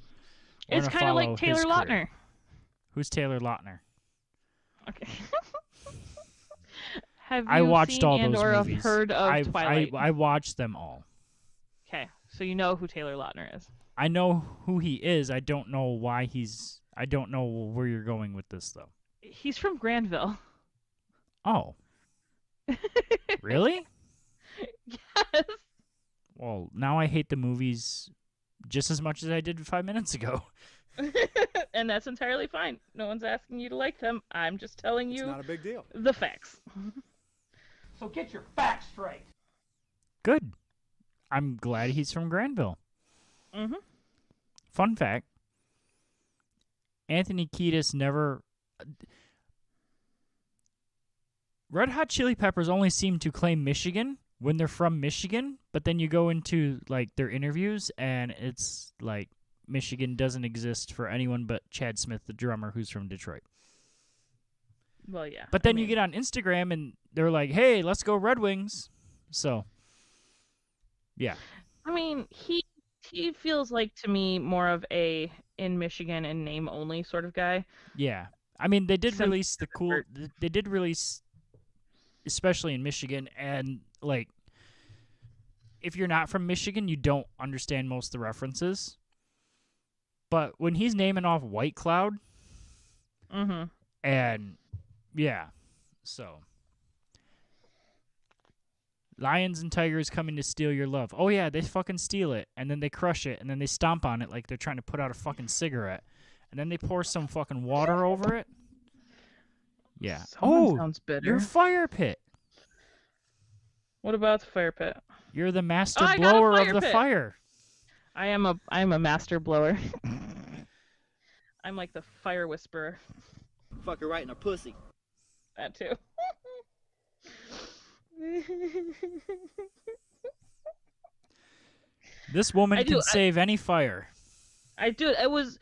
We're It's gonna kind of follow like Taylor his career. Lautner. Who's Taylor Lautner? Okay. Have you I watched seen all and those or have movies. heard of Twilight? I watched them all. Okay, so you know who Taylor Lautner is. I know who he is. I don't know why he's. I don't know where you're going with this though. He's from Granville. Oh, really? Yes. Well, now I hate the movies just as much as I did 5 minutes ago. And that's entirely fine. No one's asking you to like them. I'm just telling It's you not a big deal. the facts. So get your facts straight. Good. I'm glad he's from Granville. Mm-hmm. Fun fact: Anthony Kiedis never. Red Hot Chili Peppers only seem to claim Michigan when they're from Michigan, but then you go into like their interviews and it's like Michigan doesn't exist for anyone but Chad Smith, the drummer, who's from Detroit. Well, yeah. But I then you mean, get on Instagram and they're like, "Hey, let's go Red Wings." So, yeah. I mean, he feels like to me more of a in Michigan and name only sort of guy. Yeah. I mean, they did Some release the cool. They did release, especially in Michigan, and like, if you're not from Michigan, you don't understand most of the references. But when he's naming off White Cloud, Mm-hmm. and yeah, so lions and tigers coming to steal your love. Oh yeah, they fucking steal it, and then they crush it, and then they stomp on it like they're trying to put out a fucking cigarette, and then they pour some fucking water over it. Yeah. Someone sounds bitter. Your fire pit. What about the fire pit? You're the master I got a blower of fire the pit. fire. I am a master blower. I'm like the fire whisperer. Fuck her right in her pussy. That too. This woman I can do- save any fire. I do. It was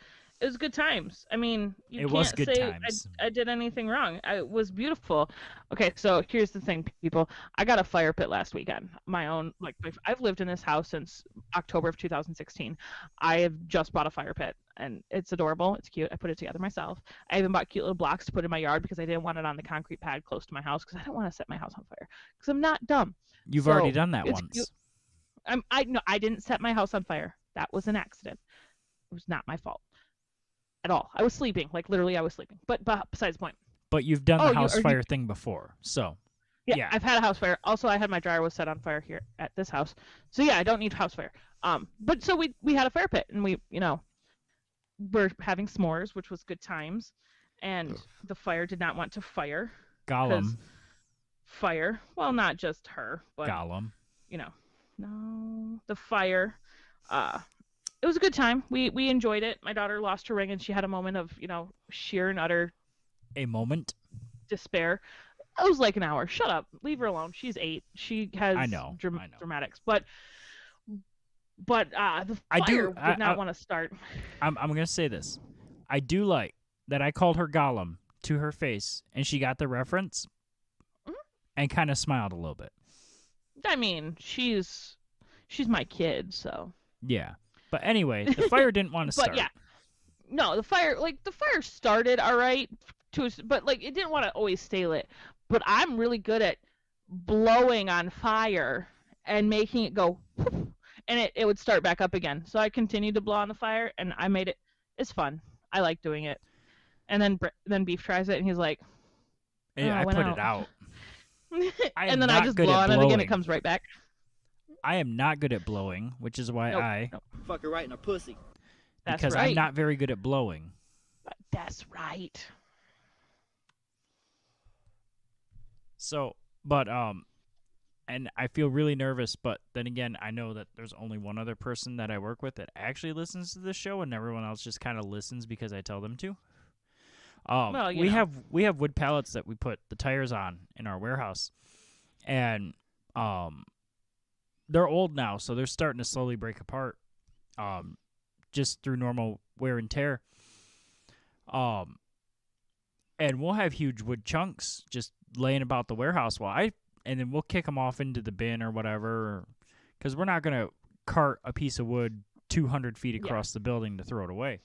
good times. I mean, you It can't was good say times. I did anything wrong. It was beautiful. Okay, so here's the thing, people. I got a fire pit last weekend. My own, like, I've lived in this house since October of 2016. I have just bought a fire pit, and it's adorable. It's cute. I put it together myself. I even bought cute little blocks to put in my yard because I didn't want it on the concrete pad close to my house because I don't want to set my house on fire because I'm not dumb. You've already So, done that it's once. cute. I didn't set my house on fire. That was an accident. It was not my fault at all. I was sleeping, like literally I was sleeping. But besides the point. But you've done Oh, the you- house are you- fire thing before, so Yeah. I've had a house fire. Also, I had my dryer was set on fire here at this house. So yeah, I don't need house fire. But so we had a fire pit and we, we're having s'mores, which was good times. And the fire did not want to fire. Gollum. Fire. Well, not just her, but Gollum. no, the fire. It was a good time. We enjoyed it. My daughter lost her ring and she had a moment of, sheer and utter A moment. despair. It was like an hour. Shut up. Leave her alone. She's 8. She has I know. dramatics. But the I fire do- would not want to start. I'm gonna say this. I do like that I called her Gollum to her face, and she got the reference, and kind of smiled a little bit. I mean, she's my kid, so. Yeah. But anyway, the fire didn't want to But start. yeah, no, the fire started all right, but like it didn't want to always stay lit. But I'm really good at blowing on fire and making it go, and it would start back up again. So I continued to blow on the fire, and I made it. It's fun. I like doing it. And then Beef tries it, and he's like, Yeah, "Oh, I it went put out." it out. I am And then I not just good blow at on it again. blowing. It comes right back. I am not good at blowing, which is why Nope. Fuck her right in her pussy. That's because right. I'm not very good at blowing. That's right. So, but and I feel really nervous, but then again, I know that there's only one other person that I work with that actually listens to this show, and everyone else just kind of listens because I tell them to. Well, we have wood pallets that we put the tires on in our warehouse, and they're old now, so they're starting to slowly break apart, just through normal wear and tear. And we'll have huge wood chunks just laying about the warehouse and then we'll kick them off into the bin or whatever, because we're not gonna cart a piece of wood 200 feet across the building to throw it away.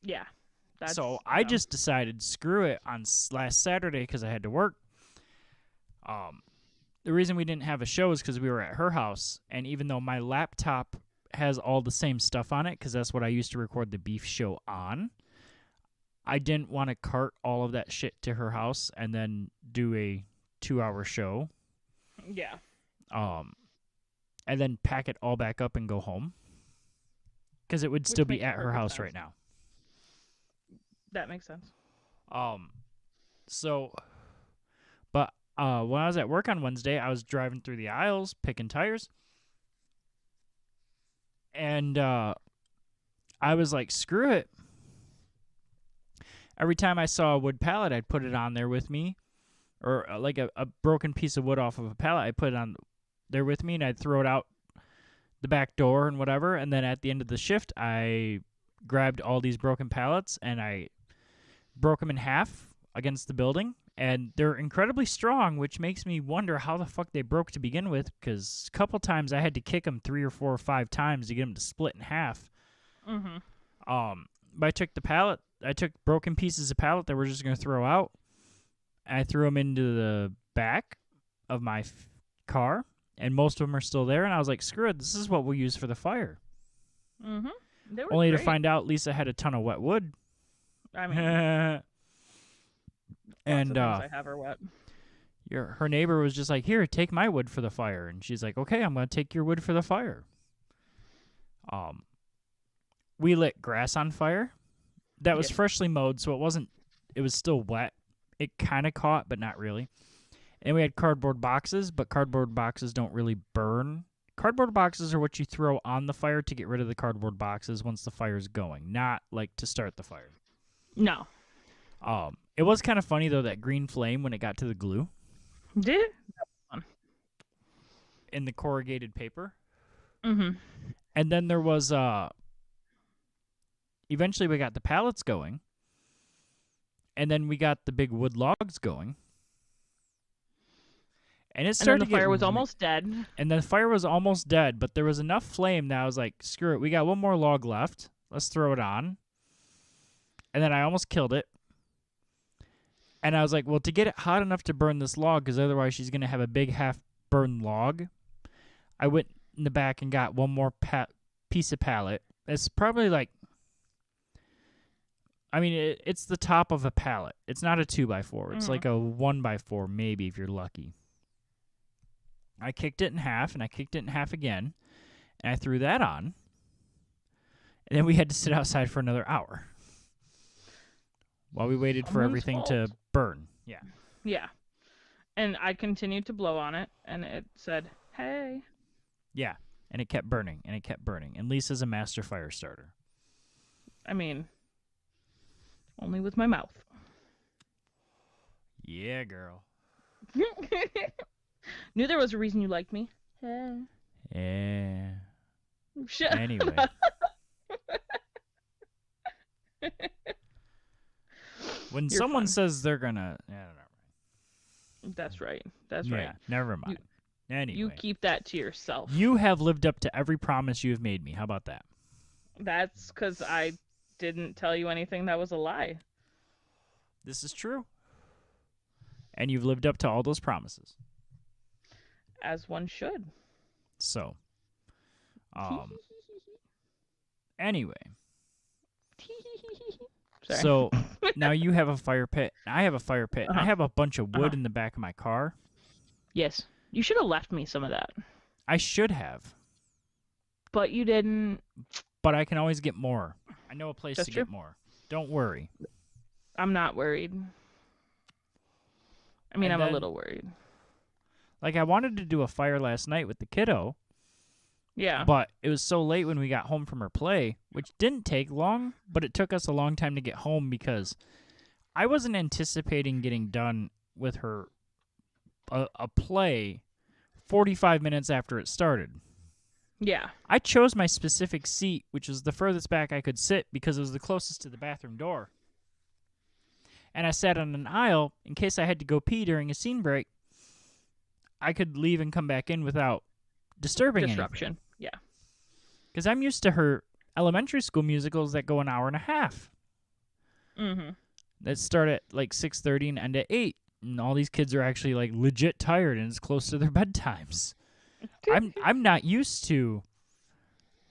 Yeah. That's, So I just decided, screw it, on last Saturday because I had to work. The reason we didn't have a show is because we were at her house, and even though my laptop has all the same stuff on it, because that's what I used to record the beef show on, I didn't want to cart all of that shit to her house and then do a 2-hour show. Yeah. And then pack it all back up and go home, because it would still be makes at her perfect house sense. right now. That makes sense. So, but when I was at work on Wednesday, I was driving through the aisles picking tires, and I was like, screw it. Every time I saw a wood pallet, I'd put it on there with me, or like a broken piece of wood off of a pallet, I'd put it on there with me, and I'd throw it out the back door and whatever. And then at the end of the shift, I grabbed all these broken pallets and I broke them in half against the building. And they're incredibly strong, which makes me wonder how the fuck they broke to begin with, because a couple times I had to kick them 3 or 4 or 5 times to get them to split in half. Mm-hmm. But I took the pallet. I took broken pieces of pallet that we're just going to throw out, and I threw them into the back of my car, and most of them are still there. And I was like, screw it, this is what we'll use for the fire. Mm-hmm. They were Only to great. find out Lisa had a ton of wet wood. I mean, and I have her wet. her neighbor was just like, here, take my wood for the fire. And she's like, okay, I'm going to take your wood for the fire. We lit grass on fire. That was Yeah. freshly mowed, so it was still wet. It kind of caught, but not really. And we had cardboard boxes, but cardboard boxes don't really burn. Cardboard boxes are what you throw on the fire to get rid of the cardboard boxes once the fire's going, not like to start the fire. No. It was kind of funny, though, that green flame when it got to the glue Did it? in the corrugated paper. Mm-hmm. And then there was, eventually we got the pallets going, and then we got the big wood logs going. And it And then started the to get fire was almost dead. And the fire was almost dead, but there was enough flame that I was like, screw it, we got one more log left. Let's throw it on. And then I almost killed it. And I was like, well, to get it hot enough to burn this log, because otherwise she's going to have a big half-burned log, I went in the back and got one more piece of pallet. It's probably like, I mean, it's the top of a pallet. It's not a 2x4. It's like a 1x4, maybe, if you're lucky. I kicked it in half, and I kicked it in half again, and I threw that on. And then we had to sit outside for another hour while we waited for Someone's everything to fault. burn. Yeah. Yeah. And I continued to blow on it, and it said, hey. Yeah. And it kept burning, and it kept burning. And Lisa's a master fire starter. I mean, only with my mouth. Yeah, girl. Knew there was a reason you liked me. Hey. Yeah. Shut Anyway. When You're someone fun. says they're gonna, I don't know. That's right. That's Yeah, right. never mind. Anyway, You keep that to yourself. you have lived up to every promise you have made me. How about that? That's because I didn't tell you anything that was a lie. This is true. And you've lived up to all those promises. As one should. So, anyway, Sorry. so now you have a fire pit. I have a fire pit. and I Uh-huh. have a bunch of wood Uh-huh. in the back of my car. Yes. You should have left me some of that. I should have, But you didn't. but I can always get more. I know a place That's to true. get more. Don't worry. I'm not worried. I mean, And I'm then- a little worried. Like, I wanted to do a fire last night with the kiddo, Yeah. but it was so late when we got home from her play, which didn't take long, but it took us a long time to get home because I wasn't anticipating getting done with her a play 45 minutes after it started. Yeah. I chose my specific seat, which was the furthest back I could sit because it was the closest to the bathroom door. And I sat on an aisle in case I had to go pee during a scene break. I could leave and come back in without disturbing anything. Disruption. Yeah. Because I'm used to her elementary school musicals that go an hour and a half. Mm-hmm. that start at like 6:30 and end at 8. And all these kids are actually like legit tired and it's close to their bedtimes. I'm not used to,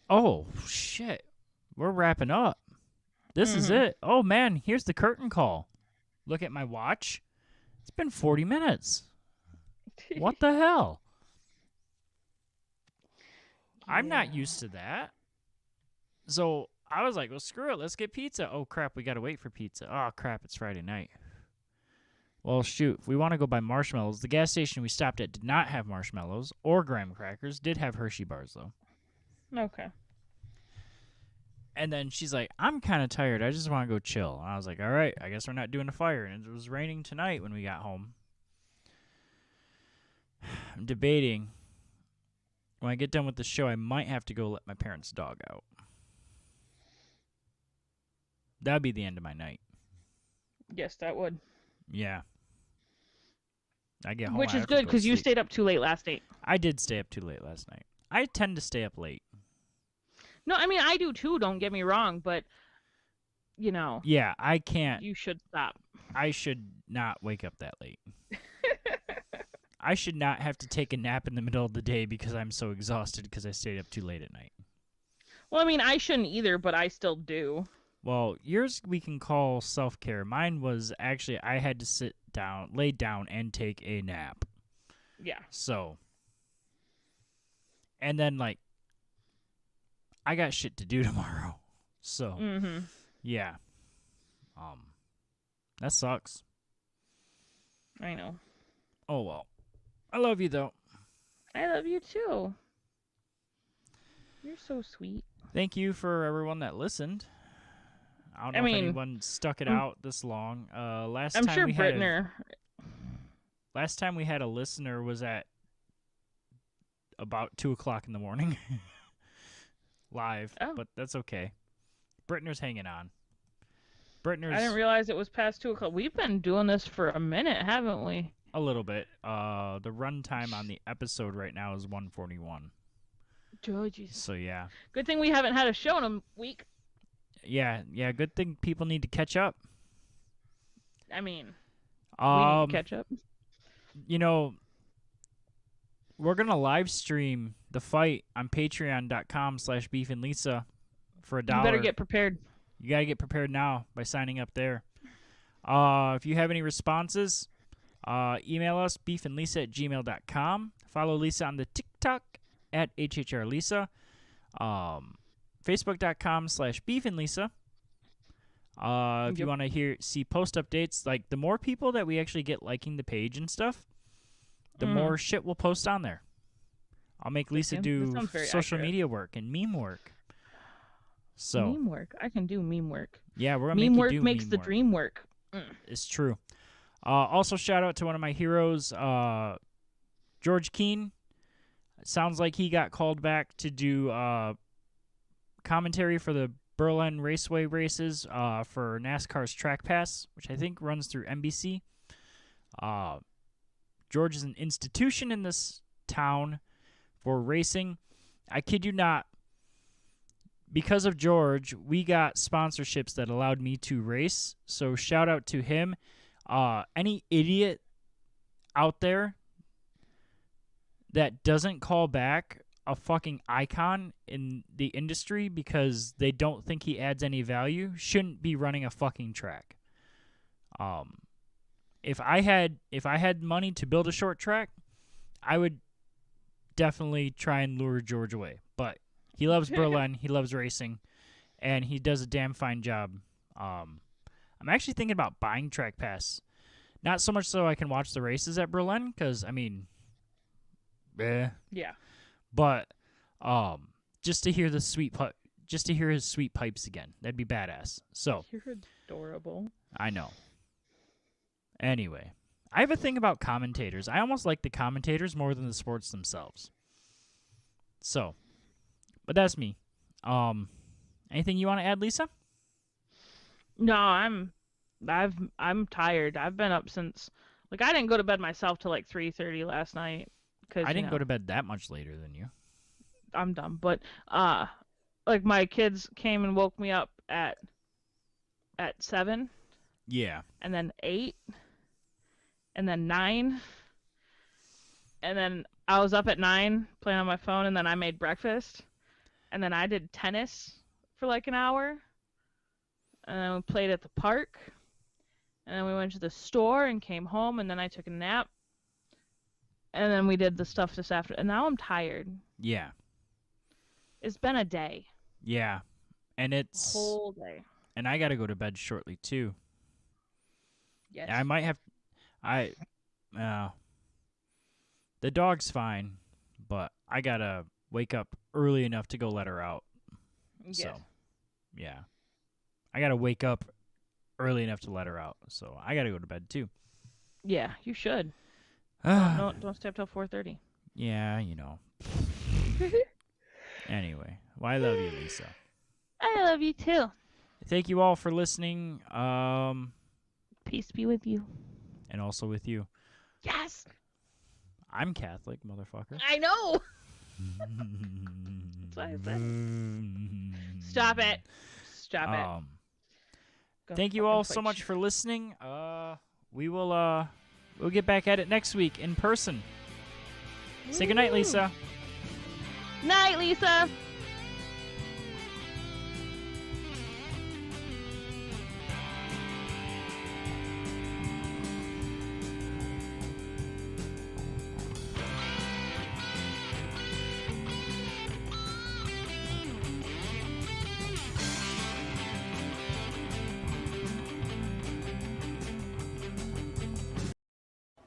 oh shit, we're wrapping up. This is it. Oh man, here's the curtain call. Look at my watch. It's been 40 minutes. What the hell? I'm not used to that. So I was like, well, screw it. Let's get pizza. Oh, crap. We got to wait for pizza. Oh, crap. It's Friday night. Well, shoot. If we want to go buy marshmallows, the gas station we stopped at did not have marshmallows or graham crackers. Did have Hershey bars, though. Okay. And then she's like, I'm kind of tired. I just want to go chill. And I was like, all right. I guess we're not doing a fire. And it was raining tonight when we got home. I'm debating. When I get done with the show, I might have to go let my parents' dog out. That'd be the end of my night. Yes, that would. Yeah. I get home. Which I is have to good go because you sleep. stayed up too late last night. I did stay up too late last night. I tend to stay up late. No, I mean I do too. Don't get me wrong, but you know, Yeah, I can't. you should stop. I should not wake up that late. I should not have to take a nap in the middle of the day because I'm so exhausted because I stayed up too late at night. Well, I mean I shouldn't either, but I still do. Well, yours we can call self-care. Mine was actually I had to sit down, lay down, and take a nap. Yeah. So, and then like, I got shit to do tomorrow. So, Mm-hmm. yeah. That sucks. I know. Oh well. I love you though. I love you too. You're so sweet. Thank you for everyone that listened. I don't know I if mean, anyone stuck it out this long. Last I'm time sure we had Brittner. last time we had a listener was at about 2:00 in the morning, live. Oh. But that's okay. Brittner's hanging on. Brittner's I didn't realize it was past 2:00. We've been doing this for a minute, haven't we? a little bit. The run time on the episode right now is 1:41. Georges. So yeah. Good thing we haven't had a show in a week. Yeah. Good thing people need to catch up. I mean, we need to catch up. You know, we're gonna live stream the fight on patreon.com/beefandlisa for $1. You better get prepared. You gotta get prepared now by signing up there. If you have any responses, email us beefandlisa@gmail.com. Follow Lisa on the TikTok at HHRLisa. Facebook.com/beefandlisa. If you Yep. want to see post updates, like the more people that we actually get liking the page and stuff, the more shit we'll post on there. I'll make Lisa That do sounds very social accurate. media work and meme work. So Meme work. I can do meme work. yeah, we're gonna Meme make work you do makes meme the work. dream work. It's true. Also, shout out to one of my heroes, George Keane. Sounds like he got called back to do commentary for the Berlin Raceway races for NASCAR's Track Pass, which I think runs through NBC. George is an institution in this town for racing. I kid you not. Because of George, we got sponsorships that allowed me to race. So shout out to him. Any idiot out there that doesn't call back a fucking icon in the industry because they don't think he adds any value shouldn't be running a fucking track. If I had money to build a short track, I would definitely try and lure George away. But he loves Berlin, he loves racing, and he does a damn fine job. I'm actually thinking about buying Track Pass. Not so much so I can watch the races at Berlin, because, I mean, Yeah. but just to hear his sweet pipes again. That'd be badass. So, You're adorable. I know. Anyway, I have a thing about commentators. I almost like the commentators more than the sports themselves. So, but that's me. Anything you want to add, Lisa? No, I'm tired. I've been up since I didn't go to bed myself till like 3:30 last night cuz I didn't go to bed that much later than you. I'm dumb, but my kids came and woke me up at 7 Yeah. and then 8, and then 9, and then I was up at 9 playing on my phone, and then I made breakfast, and then I did tennis for like an hour, and then we played at the park, and then we went to the store and came home, and then I took a nap, and then we did the stuff this afternoon, and now I'm tired. Yeah. It's been a day. Yeah. And it's Whole day. and I got to go to bed shortly too. Yes. I might have the dog's fine, but I got to wake up early enough to go let her out. Yes. So, yeah. I got to wake up early enough to let her out. So, I got to go to bed too. Yeah, you should. Don't stay up till 4:30. Yeah, you know. Anyway, well, I love you, Lisa. I love you too. Thank you all for listening. Peace be with you. And also with you. Yes. I'm Catholic, motherfucker. I know. That's why I said. Stop it. Stop it. Go Thank you fucking all so fight much shit. for listening. We'll get back at it next week in person. Say goodnight, Woo. Lisa. Night, Lisa.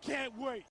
Can't wait.